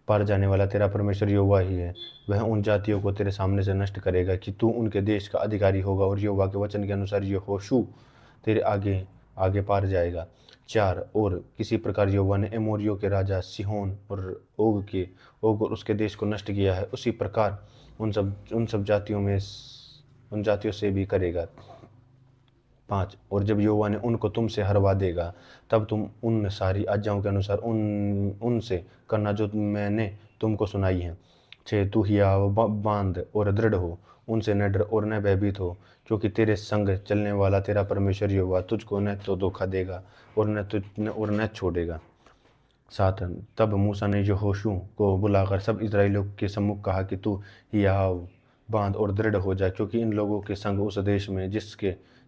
Speaker 1: पार जाने वाला तेरा परमेश्वर यहोवा ही है। वह उन जातियों को तेरे सामने से नष्ट करेगा कि तू उनके देश का अधिकारी होगा, और यहोवा के वचन के अनुसार यहोशू तेरे आगे आगे पार जाएगा। 4, और किसी प्रकार यहोवा ने एमोरियों के राजा सिहोन और ओग और उसके देश को नष्ट किया है, उसी प्रकार उन सब जातियों से भी करेगा। 5, और जब यहोवा ने उनको तुमसे हरवा देगा, तब तुम उन सारी आज्ञाओं के अनुसार उनसे करना जो मैंने तुमको सुनाई है। 6, तू हियाव बांध और दृढ़ हो, उनसे न डर और न भयभीत हो, क्योंकि तेरे संग चलने वाला तेरा परमेश्वर यहोवा तुझको न तो धोखा देगा और न छोड़ेगा। 7, तब मूसा ने यहोशू को बुलाकर सब इस्राएलियों के सम्मुख कहा कि तू हियाव बांध और दृढ़ हो जा, क्योंकि इन लोगों के संग उस देश में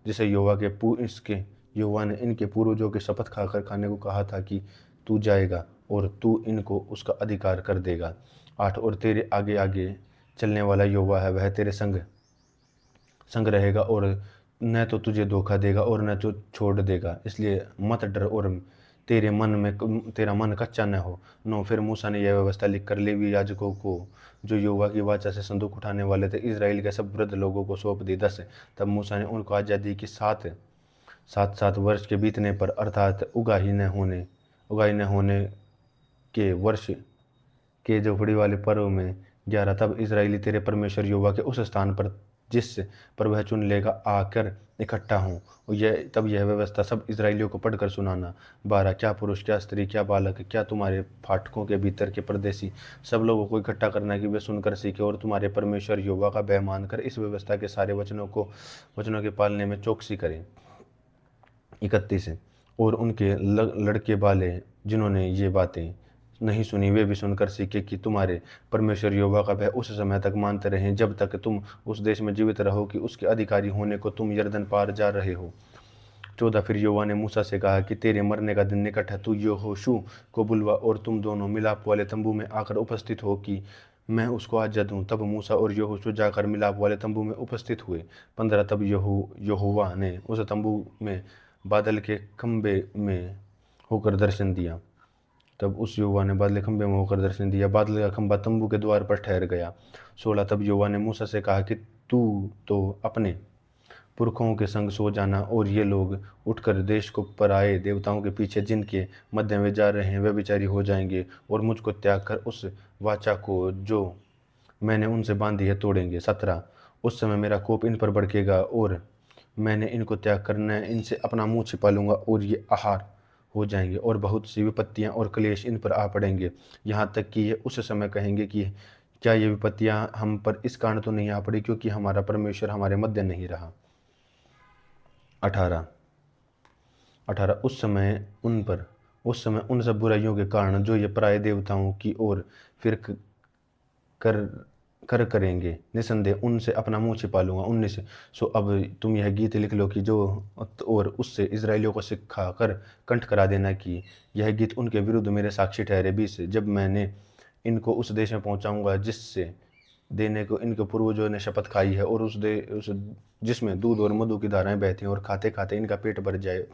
Speaker 1: जिसे यहोवा ने इनके पूर्वजों की शपथ खाकर खाने को कहा था कि तू जाएगा, और तू इनको उसका अधिकार कर देगा। 8, और तेरे आगे आगे चलने वाला यहोवा है, वह तेरे संग रहेगा और न तो तुझे धोखा देगा और न तो छोड़ देगा, इसलिए मत डर और तेरा मन कच्चा न हो। 9, फिर मूसा ने यह व्यवस्था लिखकर लेवी याजकों को, जो यहोवा की वाचा से संदूक उठाने वाले थे, इस्राएल के सब वृद्ध लोगों को सौंप दी। 10, तब मूसा ने उनको आज्ञा दी कि 7 वर्ष के बीतने पर, अर्थात उगाही न होने के वर्ष के झोपड़ी वाले पर्व में 11, तब इस्राएली तेरे परमेश्वर यहोवा के उस स्थान पर जिस पर वह चुन लेगा आकर इकट्ठा हों। तब यह व्यवस्था सब इस्राएलियों को पढ़कर सुनाना। 12, क्या पुरुष, क्या स्त्री, क्या बालक, क्या तुम्हारे फाटकों के भीतर के परदेशी, सब लोगों को इकट्ठा करना कि वे सुनकर सीखे और तुम्हारे परमेश्वर यहोवा का भय मानकर इस व्यवस्था के सारे वचनों के पालने में चौकसी करें। 31, और उनके लड़के बाले जिन्होंने ये बातें नहीं सुनी, वे भी सुनकर सीखे कि तुम्हारे परमेश्वर यहोवा का भय उस समय तक मानते रहें जब तक तुम उस देश में जीवित रहो कि उसके अधिकारी होने को तुम यरदन पार जा रहे हो। 14, फिर यहोवा ने मूसा से कहा कि तेरे मरने का दिन निकट है, तू यहोशू को बुलवा और तुम दोनों मिलाप वाले तंबू में आकर उपस्थित हो कि मैं उसको आज्ञा दूं। तब मूसा और यहोशू जाकर मिलाप वाले तंबू में उपस्थित हुए। 15, तब यहोवा ने उस तंबू में बादल के खंबे में होकर दर्शन दिया। बादल का खंबा तंबू के द्वार पर ठहर गया। 16, तब यहोवा ने मूसा से कहा कि तू तो अपने पुरखों के संग सो जाना, और ये लोग उठकर देश को पराए देवताओं के पीछे जिनके मध्य में जा रहे हैं वे विचारी हो जाएंगे, और मुझको त्याग कर उस वाचा को जो मैंने उनसे बांधी है तोड़ेंगे। 17, उस समय मेरा कोप इन पर भड़केगा और मैंने इनको त्याग कर न इनसे अपना मुंह छिपा लूंगा, और ये आहार हो जाएंगे, और बहुत सी विपत्तियां और क्लेश इन पर आ पड़ेंगे, यहाँ तक कि ये उस समय कहेंगे कि क्या ये विपत्तियां हम पर इस कारण तो नहीं आ पड़ी क्योंकि हमारा परमेश्वर हमारे मध्य नहीं रहा। 18, उस समय उन सब बुराइयों के कारण जो ये पराये देवताओं की ओर फिर करेंगे, निसंदेह उनसे अपना मुंह छिपा लूंगा। 19, सो अब तुम यह गीत लिख लो कि जो और उससे इस्राएलियों को सिखा कर कंठ करा देना कि यह गीत उनके विरुद्ध मेरे साक्षी ठहरे। 20, जब मैंने इनको उस देश में पहुंचाऊंगा जिससे देने को इनके पूर्वजों ने शपथ खाई है, और उस जिसमें दूध और मधु की धाराएं बहती हैं, और खाते खाते इनका पेट भर जाए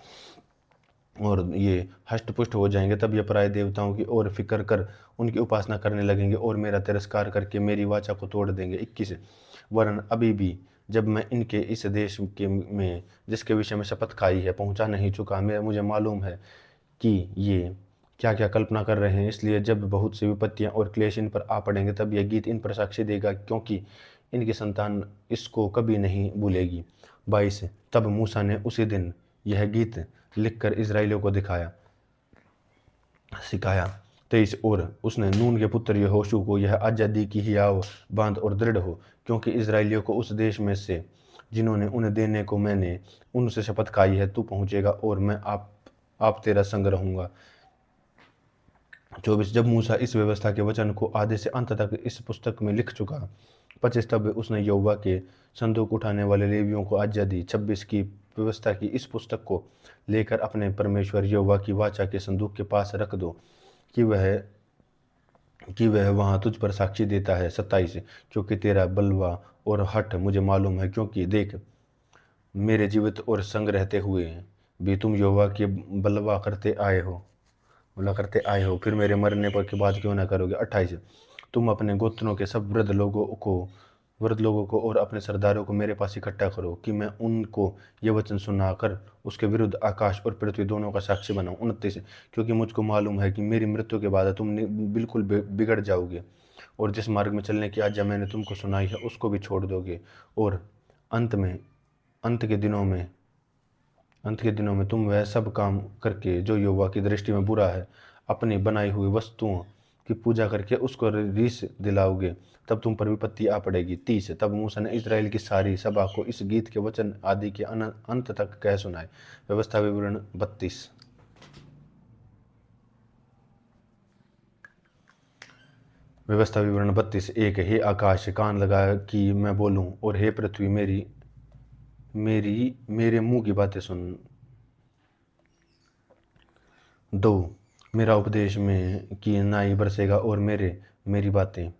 Speaker 1: और ये हष्ट पुष्ट हो जाएंगे, तब ये पराये देवताओं की ओर फिक्र कर उनकी उपासना करने लगेंगे और मेरा तिरस्कार करके मेरी वाचा को तोड़ देंगे। 21, वरन अभी भी जब मैं इनके इस देश में जिसके विषय में शपथ खाई है पहुंचा नहीं चुका, मुझे मालूम है कि ये क्या क्या कल्पना कर रहे हैं, इसलिए जब बहुत सी विपत्तियां और क्लेश इन पर आ पड़ेंगे तब यह गीत इन पर साक्षी देगा, क्योंकि इनकी संतान इसको कभी नहीं भूलेगी। 22, तब मूसा ने उसी दिन यह गीत लिखकर इस्राएलियों को सिखाया। 23, और उसने नून के पुत्र यहोशू को यह आज्ञा दी कि हियाव बांध और दृढ़ हो, क्योंकि इस्राएलियों को उस देश में से जिन्होंने उन्हें देने को मैंने उनसे शपथ खाई है तू पहुंचेगा, और मैं आप तेरा संग रहूंगा। 24, जब मूसा इस व्यवस्था के वचन को आधे से अंत तक इस पुस्तक में लिख चुका। 25, तब उसने यहोवा के संदूक उठाने वाले लेवियों को आज्ञा दी। 26, की व्यवस्था की इस पुस्तक को लेकर अपने परमेश्वर यहोवा की वाचा के संदूक के पास रख दो कि वह वहाँ तुझ पर साक्षी देता है। 27, क्योंकि तेरा बलवा और हठ मुझे मालूम है, क्योंकि देख मेरे जीवित और संग रहते हुए भी तुम यहोवा की बलवा करते आए हो, फिर मेरे मरने पर के बाद क्यों ना करोगे। 28, तुम अपने गोत्रों के सब वृद्ध लोगों को और अपने सरदारों को मेरे पास इकट्ठा करो कि मैं उनको ये वचन सुनाकर उसके विरुद्ध आकाश और पृथ्वी दोनों का साक्षी बनाऊं। 29, क्योंकि मुझको मालूम है कि मेरी मृत्यु के बाद तुम बिल्कुल बिगड़ जाओगे और जिस मार्ग में चलने की आज्ञा मैंने तुमको सुनाई है उसको भी छोड़ दोगे, और अंत में अंत के दिनों में तुम वह सब काम करके जो यहोवा की दृष्टि में बुरा है, अपनी बनाई हुई वस्तुओं की पूजा करके उसको रीस दिलाओगे, तब तुम पर विपत्ति आ पड़ेगी। 30, तब मूसा ने इस्राएल की सारी सभा को इस गीत के वचन आदि के अंत तक कह सुनाए। व्यवस्था विवरण 32। व्यवस्था विवरण 32। 1, हे आकाश कान लगा कि मैं बोलूं, और हे पृथ्वी मेरे मुंह की बातें सुन। 2, मेरा उपदेश में की नाई बरसेगा और मेरी बातें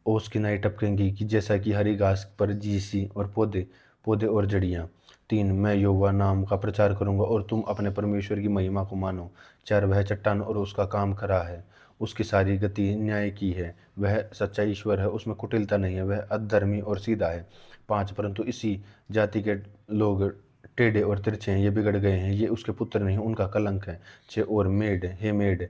Speaker 1: ओस की नाई टपकेंगी कि जैसा कि हरी घास पर जीसी और पौधे और जड़ियाँ। 3, मैं यहोवा नाम का प्रचार करूंगा और तुम अपने परमेश्वर की महिमा को मानो। 4, वह चट्टान और उसका काम खरा है, उसकी सारी गति न्याय की है, वह सच्चा ईश्वर है, उसमें कुटिलता नहीं है, वह अधर्मी और सीधा है। 5, परंतु इसी जाति के लोग टेढ़े और तिरछे हैं, ये बिगड़ गए हैं, ये उसके पुत्र नहीं, उनका कलंक है। 6, और मेड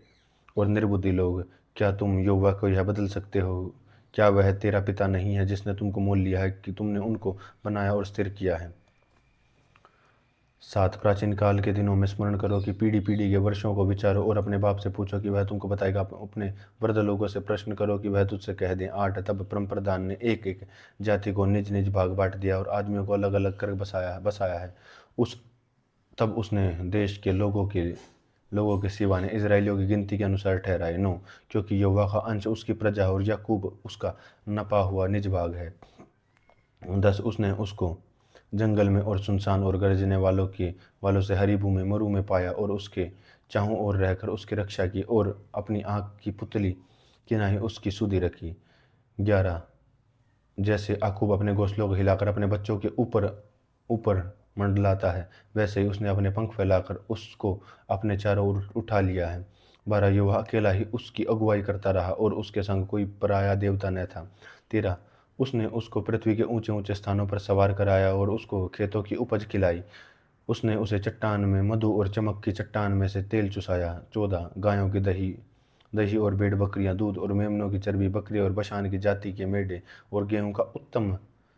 Speaker 1: और निर्बुद्धि लोग, क्या तुम यहोवा को यह बदल सकते हो? क्या वह तेरा पिता नहीं है जिसने तुमको मोल लिया है, कि तुमने उनको बनाया और स्थिर किया है। 7, प्राचीन काल के दिनों में स्मरण करो कि पीढ़ी पीढ़ी के वर्षों को विचारो और अपने बाप से पूछो कि वह तुमको बताएगा। अपने वृद्ध लोगों से प्रश्न करो कि वह तुझसे कह दें। 8, तब परम प्रधान ने एक एक जाति को निज निज भाग बांट दिया और आदमियों को अलग अलग कर बसाया है। तब उसने देश के लोगों के सिवा ने इजराइलियों की गिनती के अनुसार ठहराए। 9, क्योंकि यहोवा का अंश उसकी प्रजा और याकूब उसका नपा हुआ निज भाग है। 10, उसने उसको जंगल में और सुनसान और गरजने वालों से हरी भूमि मरु में पाया और उसके चाहों ओर रहकर उसकी रक्षा की और अपनी आँख की पुतली किनाही उसकी सुधि रखी। 11, जैसे याकूब अपने घोंसलों को हिलाकर अपने बच्चों के ऊपर ऊपर मंडलाता है, वैसे ही उसने अपने पंख फैलाकर उसको अपने चारों ओर उठा लिया है। 12, युवा अकेला ही उसकी अगुवाई करता रहा और उसके संग कोई पराया देवता न था। 13, उसने उसको पृथ्वी के ऊंचे ऊंचे स्थानों पर सवार कराया और उसको खेतों की उपज खिलाई। उसने उसे चट्टान में मधु और चमक की चट्टान में से तेल चुसाया। 14, गायों की दही दही और भेड़ बकरियां दूध और मेमनों की चर्बी, बकरी और बशान की जाति के मेढ़े और गेहूं का उत्तम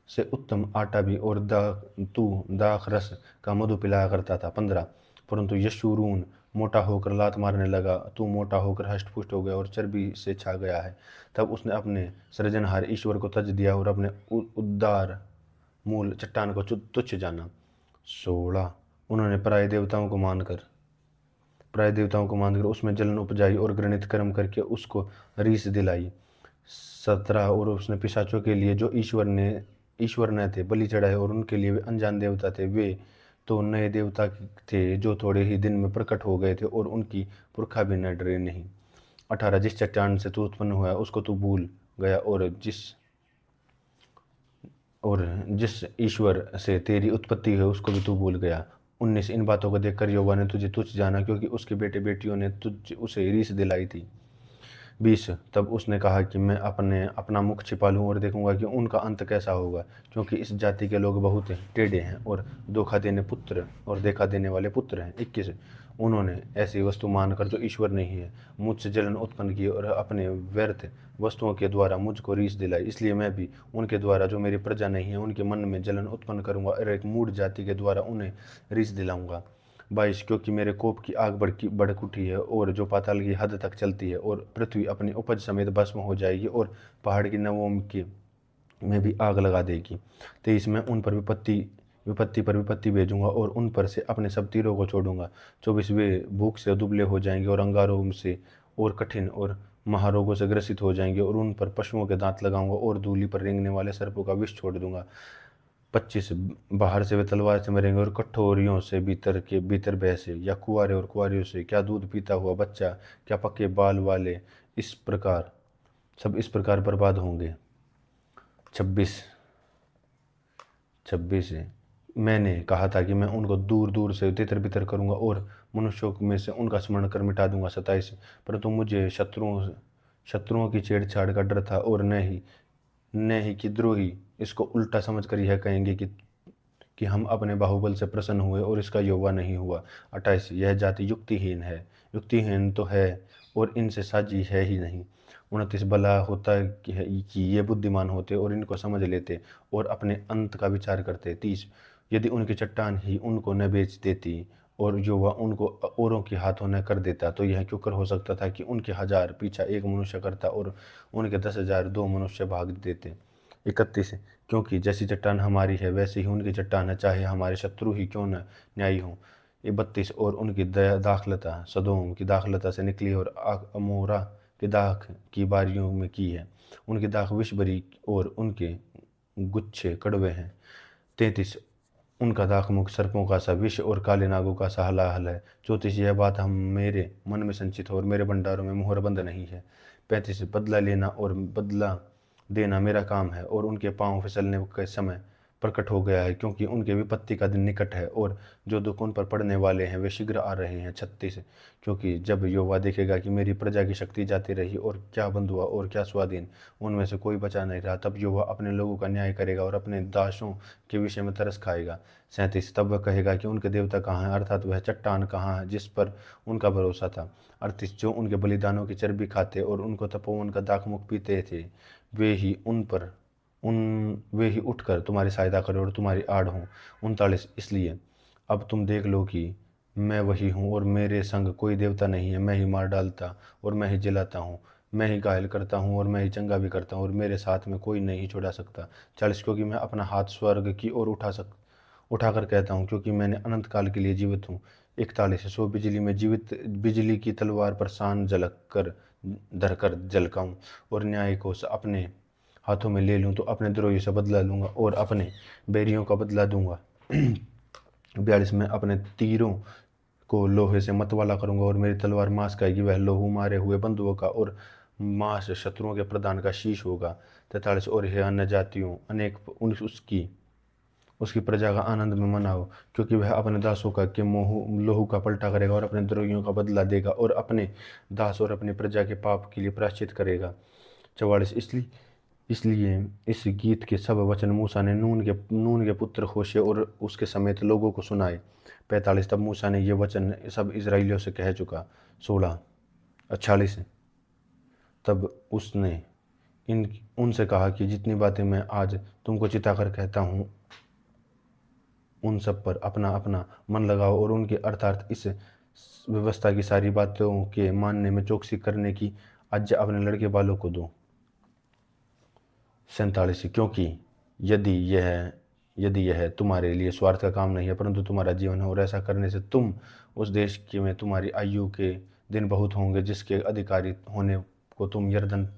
Speaker 1: से उत्तम आटा भी, और दाख रस का मधु पिलाया करता था। 15, परंतु यशूरून मोटा होकर लात मारने लगा, तू मोटा होकर हष्टपुष्ट हो गया और चर्बी से छा गया है। तब उसने अपने सृजनहार ईश्वर को तज दिया और अपने उद्धार मूल चट्टान को तुच्छ जाना। 16, उन्होंने पराय देवताओं को मानकर उसमें जलन उपजाई और घृणित कर्म करके उसको रीस दिलाई। 17, और उसने पिशाचों के लिए जो ईश्वर न थे बलि चढ़ाए और उनके लिए वे अनजान देवता थे, वे तो नए देवता थे जो थोड़े ही दिन में प्रकट हो गए थे और उनकी पुरखा भी न डरे नहीं। 18, जिस चट्टान से तू उत्पन्न हुआ उसको तू भूल गया और जिस ईश्वर से तेरी उत्पत्ति है उसको भी तू भूल गया। 19, इन बातों को देखकर यहोवा ने तुझे तुच्छ जाना, क्योंकि उसके बेटे बेटियों ने उसे रीस दिलाई थी। 20, तब उसने कहा कि मैं अपना मुख छिपा लूँ और देखूंगा कि उनका अंत कैसा होगा, क्योंकि इस जाति के लोग बहुत टेढ़े हैं और देखा देने वाले पुत्र हैं। 21, उन्होंने ऐसी वस्तु मानकर जो ईश्वर नहीं है मुझसे जलन उत्पन्न की और अपने व्यर्थ वस्तुओं के द्वारा मुझको रीस दिलाई, इसलिए मैं भी उनके द्वारा जो मेरी प्रजा नहीं है उनके मन में जलन उत्पन्न करूंगा और एक मूढ़ जाति के द्वारा उन्हें रीस दिलाऊंगा। 22, क्योंकि मेरे कोप की आग भड़क उठी है और जो पाताल की हद तक चलती है, और पृथ्वी अपनी उपज समेत भस्म हो जाएगी और पहाड़ की नवों में भी आग लगा देगी। 23, मैं उन पर विपत्ति भेजूंगा और उन पर से अपने सब तीरों को छोड़ूंगा। 24, वे भूख से दुबले हो जाएंगे और अंगारों से और कठिन और महारोगों से ग्रसित हो जाएंगे, और उन पर पशुओं के दांत लगाऊंगा और धूलि पर रेंगने वाले सर्पों का विष छोड़ दूंगा। 25, बाहर से वे तलवार से मरेंगे और कठोरियों से भीतर भय से, या कुआरे और कुआरियों से, क्या दूध पीता हुआ बच्चा, क्या पक्के बाल वाले, इस प्रकार बर्बाद होंगे। 26 26 मैंने कहा था कि मैं उनको दूर दूर से तितर बितर करूंगा और मनुष्यों में से उनका स्मरण कर मिटा दूंगा। 27 परंतु मुझे शत्रुओं शत्रुओं की छेड़छाड़ का डर था, और न ही कि द्रोही इसको उल्टा समझकर यह कहेंगे कि हम अपने बाहुबल से प्रसन्न हुए और इसका यौवा नहीं हुआ। 28 यह जाति युक्तिहीन है, युक्तिहीन तो है और इनसे साजी है ही नहीं। 29 भला होता कि ये बुद्धिमान होते और इनको समझ लेते और अपने अंत का विचार करते। 30 यदि उनकी चट्टान ही उनको न बेच देती और युवा उनको औरों के हाथों न कर देता, तो यह क्यों कर हो सकता था कि उनके 1000 पीछा एक मनुष्य करता और उनके 10,000 दो मनुष्य भाग देते। 31 क्योंकि जैसी चट्टान हमारी है वैसे ही उनकी चट्टान है, चाहे हमारे शत्रु ही क्यों न न्यायी हों। ये 32 और उनकी दाखलता सदोम की दाखलता से निकली और अमोरा की दाख की बारियों में की है। उनकी दाख विष भरी और उनके गुच्छे कड़वे हैं। 33 उनका दाख मुख सर्पों का सा विष और काले नागों का सा हलाहल है। 34 यह बात हम मेरे मन में संचित हो और मेरे भंडारों में मुहरबंद नहीं है। 35 बदला लेना और बदला देना मेरा काम है और उनके पांव फिसलने के समय प्रकट हो गया है, क्योंकि उनके विपत्ति का दिन निकट है और जो दुख उन पर पड़ने वाले हैं वे शीघ्र आ रहे हैं। 36 क्योंकि जब यहोवा देखेगा कि मेरी प्रजा की शक्ति जाती रही और क्या बंधुआ और क्या स्वाधीन, उनमें से कोई बचा नहीं रहा, तब यहोवा अपने लोगों का न्याय करेगा और अपने दासों के विषय में तरस खाएगा। 37 तब वह कहेगा कि उनके देवता कहाँ हैं, अर्थात वह चट्टान कहाँ है जिस पर उनका भरोसा था। 38 जो उनके बलिदानों की चर्बी खाते और उनको तपोवन का दाखमुख पीते थे, वे ही उठकर तुम्हारी सहायता करें और तुम्हारी आड़ हों। 39 इसलिए अब तुम देख लो कि मैं वही हूँ और मेरे संग कोई देवता नहीं है। मैं ही मार डालता और मैं ही जलाता हूँ, मैं ही घायल करता हूँ और मैं ही चंगा भी करता हूँ, और मेरे साथ में कोई नहीं छुड़ा सकता। 40 क्योंकि मैं अपना हाथ स्वर्ग की ओर उठाकर कहता हूँ, क्योंकि मैंने अनंत काल के लिए जीवित हूँ। 41 सो बिजली की तलवार पर सान झलक कर धरकर झलकाऊं और न्याय को अपने हाथों में ले लूं, तो अपने द्रोही से बदला लूंगा और अपने बैरियों का बदला दूंगा। 42 में अपने तीरों को लोहे से मतवाला करूंगा और मेरी तलवार मांस खाएगी, वह लोहू मारे हुए बंधुओं का और मांस शत्रुओं के प्रधान का शीश होगा। 43 और हे अन्य जातियों अनेक उसकी प्रजा का आनंद में मनाओ, क्योंकि वह अपने दासों का के लोहू का पलटा करेगा और अपने द्रोहियों का बदला देगा और अपने दास और अपनी प्रजा के पाप के लिए प्रायश्चित करेगा। 44 इसलिए इस गीत के सब वचन मूसा ने नून के पुत्र होशे और उसके समेत लोगों को सुनाए। 45 तब मूसा ने ये वचन सब इजराइलियों से कह चुका। 46 तब उसने इन उनसे कहा कि जितनी बातें मैं आज तुमको चिताकर कहता हूँ, उन सब पर अपना अपना मन लगाओ और उनके अर्थात इस व्यवस्था की सारी बातों के मानने में चौकसी करने की आज्ञा अपने लड़के बालों को दो। 47 क्योंकि यदि यह तुम्हारे लिए स्वार्थ का काम नहीं है परंतु तुम्हारा जीवन है, और ऐसा करने से तुम उस देश के में तुम्हारी आयु के दिन बहुत होंगे जिसके अधिकारी होने को तुम यरदन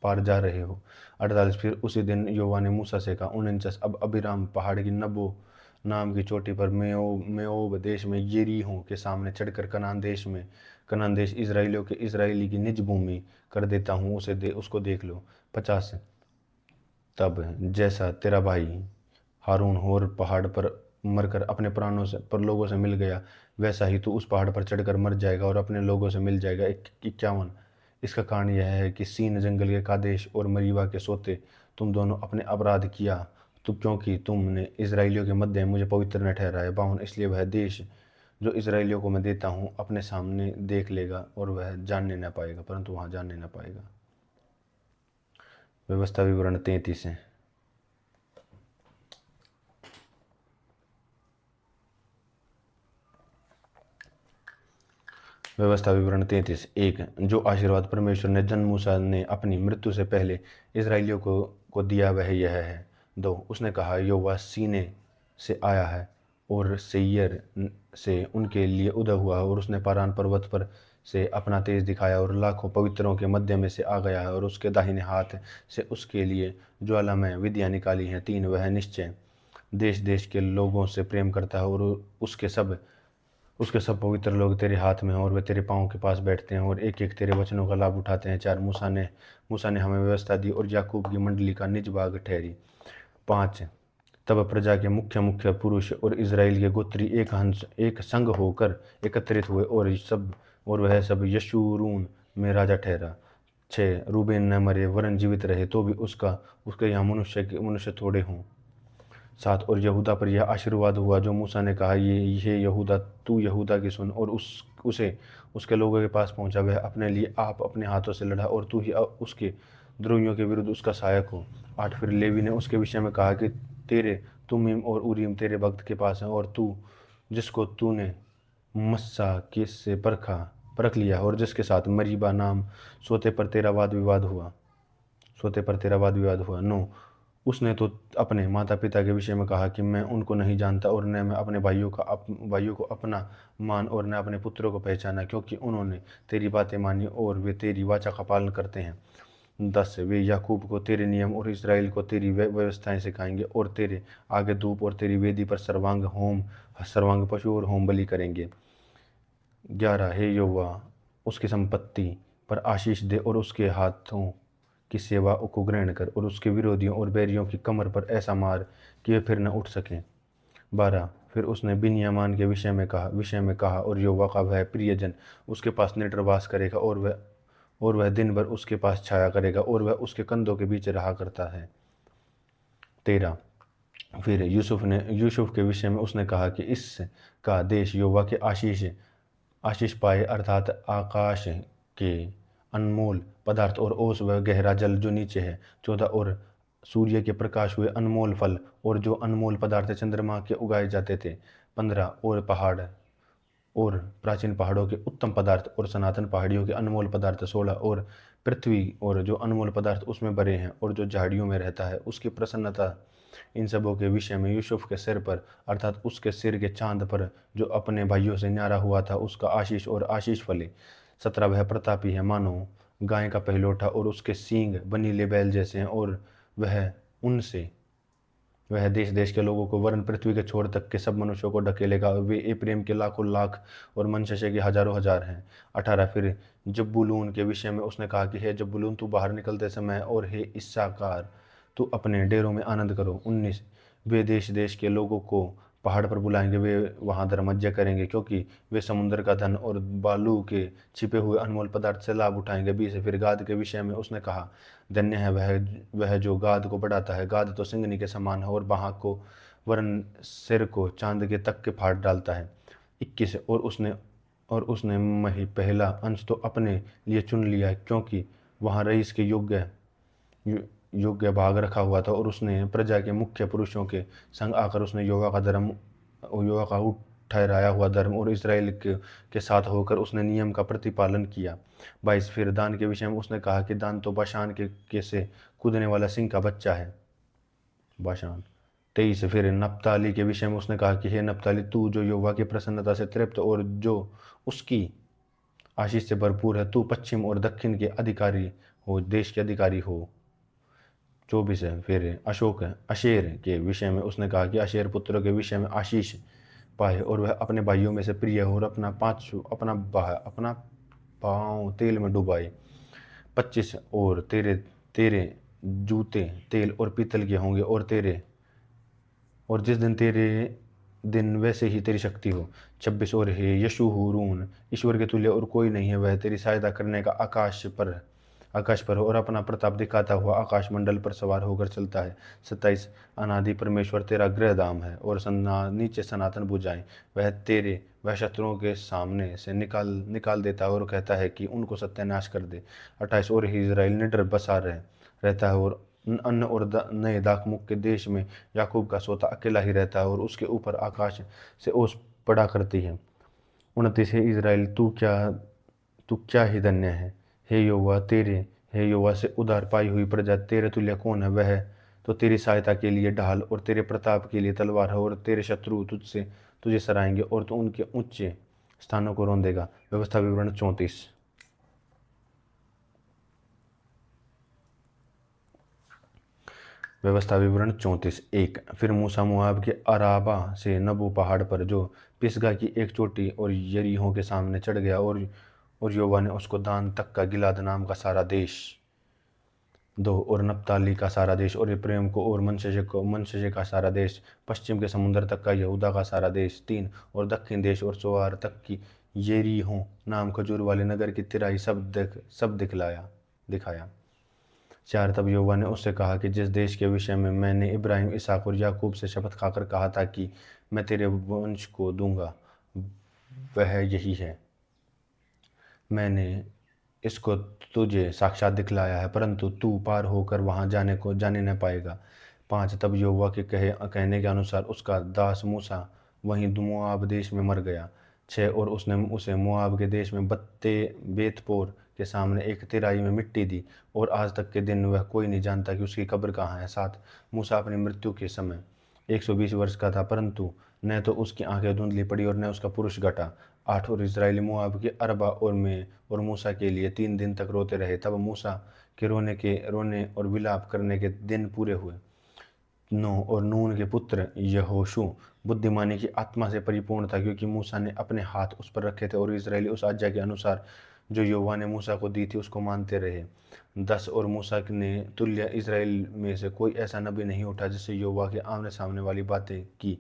Speaker 1: पार जा रहे हो। 48 फिर उसी दिन यहोवा ने मूसा से कहा। 49 अब अबीराम पहाड़ की नबो नाम की चोटी पर मेओब देश में यरीहो के सामने चढ़कर कनान देश इजराइली की निज भूमि कर देता हूँ, उसको देख लो। 50 तब जैसा तेरा भाई हारून होर पहाड़ पर मरकर अपने प्राणों से पर लोगों से मिल गया, वैसा ही तू उस पहाड़ पर चढ़कर मर जाएगा और अपने लोगों से मिल जाएगा। 51 इसका कारण यह है कि सीन जंगल के कादेश और मरीबा के सोते तुम दोनों अपने अपराध किया, तो क्योंकि तुमने इजराइलियों के मध्य मुझे पवित्र न ठहराया। 52 इसलिए वह देश जो इजराइलियों को मैं देता हूँ अपने सामने देख लेगा और वह जानने न पाएगा, परंतु वहाँ जानने न पाएगा। व्यवस्था विवरण 33 है। व्यवस्था विवरण 33 1 जो आशीर्वाद परमेश्वर ने जन मूसा ने अपनी मृत्यु से पहले इजराइलियों को दिया वह यह है। 2 उसने कहा यहोवा सीने से आया है और सेईर से उनके लिए उदय हुआ है, और उसने पारान पर्वत पर से अपना तेज दिखाया और लाखों पवित्रों के मध्य में से आ गया है, और उसके दाहिने हाथ से उसके लिए ज्वालामय विधियाँ निकाली हैं। 3 वह निश्चय देश देश के लोगों से प्रेम करता है और उसके सब पवित्र लोग तेरे हाथ में हैं और वे तेरे पाँव के पास बैठते हैं और एक एक तेरे वचनों का लाभ उठाते हैं। 4 मूसा ने हमें व्यवस्था दी और याकूब की मंडली का निज भाग ठहरी। 5 तब तब प्रजा के मुख्य मुख्य पुरुष और इज़राइल के गोत्री एक संग होकर एकत्रित हुए, और वह सब यशूरून में राजा ठहरा। 6 रूबेन न मरे वरन जीवित रहे तो भी उसके यहाँ मनुष्य थोड़े हों। 7 और यहूदा पर यह आशीर्वाद हुआ जो मूसा ने कहा, ये यहूदा, तू यहूदा की सुन। और उसे उसके लोगों के पास पहुंचा। वह अपने लिए आप अपने हाथों से लड़ा और तू ही उसके द्रोहियों के विरुद्ध उसका सहायक हो। 8 फिर लेवी ने उसके विषय में कहा कि तेरे तुमीम और उरीम तेरे भक्त के पास हैं, और तू जिसको तूने मस्सा केस से परख लिया, और जिसके साथ मरीबा नाम सोते पर तेरा वाद विवाद हुआ। 9 उसने तो अपने माता पिता के विषय में कहा कि मैं उनको नहीं जानता, और न मैं अपने भाइयों को अपना मान और न अपने पुत्रों को पहचाना, क्योंकि उन्होंने तेरी बातें मानी और वे तेरी वाचा का पालन करते हैं। 10 वे याकूब को तेरे नियम और इस्राएल को तेरी व्यवस्थाएं सिखाएंगे, और तेरे आगे धूप और तेरी वेदी पर सर्वांग पशु और होम बलि करेंगे। 11 हे यहोवा, उसकी संपत्ति पर आशीष दे और उसके हाथों की सेवा को ग्रहण कर, और उसके विरोधियों और बैरियों की कमर पर ऐसा मार कि वे फिर न उठ सकें। 12 फिर उसने बिन्यामान के विषय में कहा, और यहोवा का वह प्रियजन उसके पास निडर वास करेगा, और वह दिन भर उसके पास छाया करेगा, और वह उसके कंधों के बीच रहा करता है। 13 फिर यूसुफ के विषय में उसने कहा कि इसका देश यहोवा के आशीष पाए, अर्थात आकाश के अनमोल पदार्थ और ओस व गहरा जल जो नीचे है। 14 और सूर्य के प्रकाश हुए अनमोल फल, और जो अनमोल पदार्थ चंद्रमा के उगाए जाते थे। 15 और पहाड़ और प्राचीन पहाड़ों के उत्तम पदार्थ और सनातन पहाड़ियों के अनमोल पदार्थ। 16 और पृथ्वी और जो अनमोल पदार्थ उसमें भरे हैं, और जो झाड़ियों में रहता है उसकी प्रसन्नता। इन सबों के विषय में यूसुफ के सिर पर, अर्थात उसके सिर के चांद पर जो अपने भाइयों से न्यारा हुआ था, उसका आशीष और आशीष फले। 17 वह प्रतापी है मानो गाय का पहलौठा, और उसके सींग बनीले बैल जैसे हैं, और वह देश देश के लोगों को वरन पृथ्वी के छोर तक के सब मनुष्यों को ढकेलेगा। वे एप्रैम के लाखों लाख और मनश्शे के हजारों हजार हैं। 18 फिर जब्बूलून के विषय में उसने कहा कि हे जब्बूलून, तू बाहर निकलते समय, और हे इस्साकार, तू अपने डेरों में आनंद करो। 19 वे देश देश के लोगों को पहाड़ पर बुलाएंगे, वे वहाँ धर्मज्ञ करेंगे, क्योंकि वे समुद्र का धन और बालू के छिपे हुए अनमोल पदार्थ से लाभ उठाएंगे। 20 फिर गाद के विषय में उसने कहा, धन्य है वह जो गाद को बढ़ाता है। गाद तो सिंगनी के समान है, और बाँह को वरन सिर को चांद के तक के फाड़ डालता है। 21 और उसने पहला अंश तो अपने लिए चुन लिया, क्योंकि वहाँ रईस के योग्य भाग रखा हुआ था, और उसने प्रजा के मुख्य पुरुषों के संग आकर उसने यहोवा का ठहराया हुआ धर्म और इस्राएल के साथ होकर उसने नियम का प्रतिपालन किया। 22 फिर दान के विषय में उसने कहा कि दान तो बाशान के से कूदने वाला सिंह का बच्चा है, बाशान। 23 फिर नप्ताली के विषय में उसने कहा कि हे नप्ताली, तू जो यहोवा की प्रसन्नता से तृप्त और जो उसकी आशीष से भरपूर है, तू पश्चिम और दक्षिण के अधिकारी हो, देश के अधिकारी हो। 24 है फिर अशेर के विषय में उसने कहा कि अशेर पुत्रों के विषय में आशीष पाए, और वह अपने भाइयों में से प्रिय हो, और अपना पाँव तेल में डुबाए। 25 और तेरे जूते तेल और पीतल के होंगे, और जिस दिन तेरे दिन वैसे ही तेरी शक्ति हो। 26 और हे यशूरून, ईश्वर के तुल्य और कोई नहीं है, वह तेरी सहायता करने का आकाश पर हो, और अपना प्रताप दिखाता हुआ आकाश मंडल पर सवार होकर चलता है। 27 अनादि परमेश्वर तेरा गृहधाम है, और नीचे सनातन भुजाएं। वह शत्रुओं के सामने से निकाल देता है, और कहता है कि उनको सत्यानाश कर दे। 28 और ही इज़राइल निडर बसा रहता है, और अन्न और नए दाखमुख के देश में याकूब का सोता अकेला ही रहता है, और उसके ऊपर आकाश से ओस पड़ा करती है। 29 हे इज़राइल, तू क्या ही धन्य है। हे यहोवा से उधार पाई हुई प्रजा, तेरे तुल्य कौन है। वह तो तेरी सहायता के लिए ढाल और तेरे प्रताप के लिए तलवार है, और तेरे शत्रु तुझे सराएंगे, और तू उनके ऊंचे स्थानों को रौंदेगा। व्यवस्था विवरण 34। व्यवस्था विवरण 34 1 फिर मूसा मोआब के अराबा से नबो पहाड़ पर जो पिसगा की एक चोटी और यरीहो के सामने चढ़ गया, और यहोवा ने उसको दान तक का गिलाद नाम का सारा देश 2 और नप्ताली का सारा देश और एप्रैम को और मनश्शे का सारा देश, पश्चिम के समुद्र तक का यहूदा का सारा देश। 3 और दक्षिण देश और सोआर तक की येरीहो नाम खजूर वाले नगर की तिराई सब दिखाया। 4 तब यहोवा ने उससे कहा कि जिस देश के विषय में मैंने इब्राहिम, इसहाक और याकूब से शपथ खाकर कहा था कि मैं तेरे वंश को दूंगा, वह यही है। मैंने इसको तुझे साक्षात दिखलाया है, परंतु तू पार होकर वहां जाने न पाएगा। 5 तब यहोवा के कहने के अनुसार उसका दास मूसा वहीं मोआब देश में मर गया। 6 और उसने उसे मोआब के देश में बेतपोर के सामने एक तिराई में मिट्टी दी, और आज तक के दिन वह कोई नहीं जानता कि उसकी कब्र कहाँ है। 7 मूसा अपनी मृत्यु के समय 120 वर्ष का था, परंतु न तो उसकी आंखें धुंधली पड़ी और न उसका पुरुष घटा। 8 और इस्राएली मोआब के अरबा और मूसा के लिए 3 दिन तक रोते रहे। तब मूसा के रोने और विलाप करने के दिन पूरे हुए। 9 और नून के पुत्र यहोशू बुद्धिमानी की आत्मा से परिपूर्ण था, क्योंकि मूसा ने अपने हाथ उस पर रखे थे, और इस्राएली उस आज्ञा के अनुसार जो यहोवा ने मूसा को दी थी उसको मानते रहे। 10 और मूसा ने तुल्य इस्राएल में से कोई ऐसा नबी नहीं उठा जिससे यहोवा के आमने सामने वाली बातें की।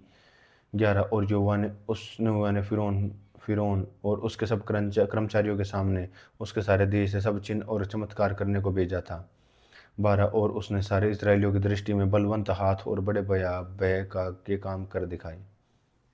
Speaker 1: 11 और यहोवा ने फिरौन और उसके सब कर्मचारियों के सामने उसके सारे देश से सब चिन्ह और चमत्कार करने को भेजा था। 12 और उसने सारे इस्राएलियों की दृष्टि में बलवंत हाथ और बड़े भय के काम कर दिखाए।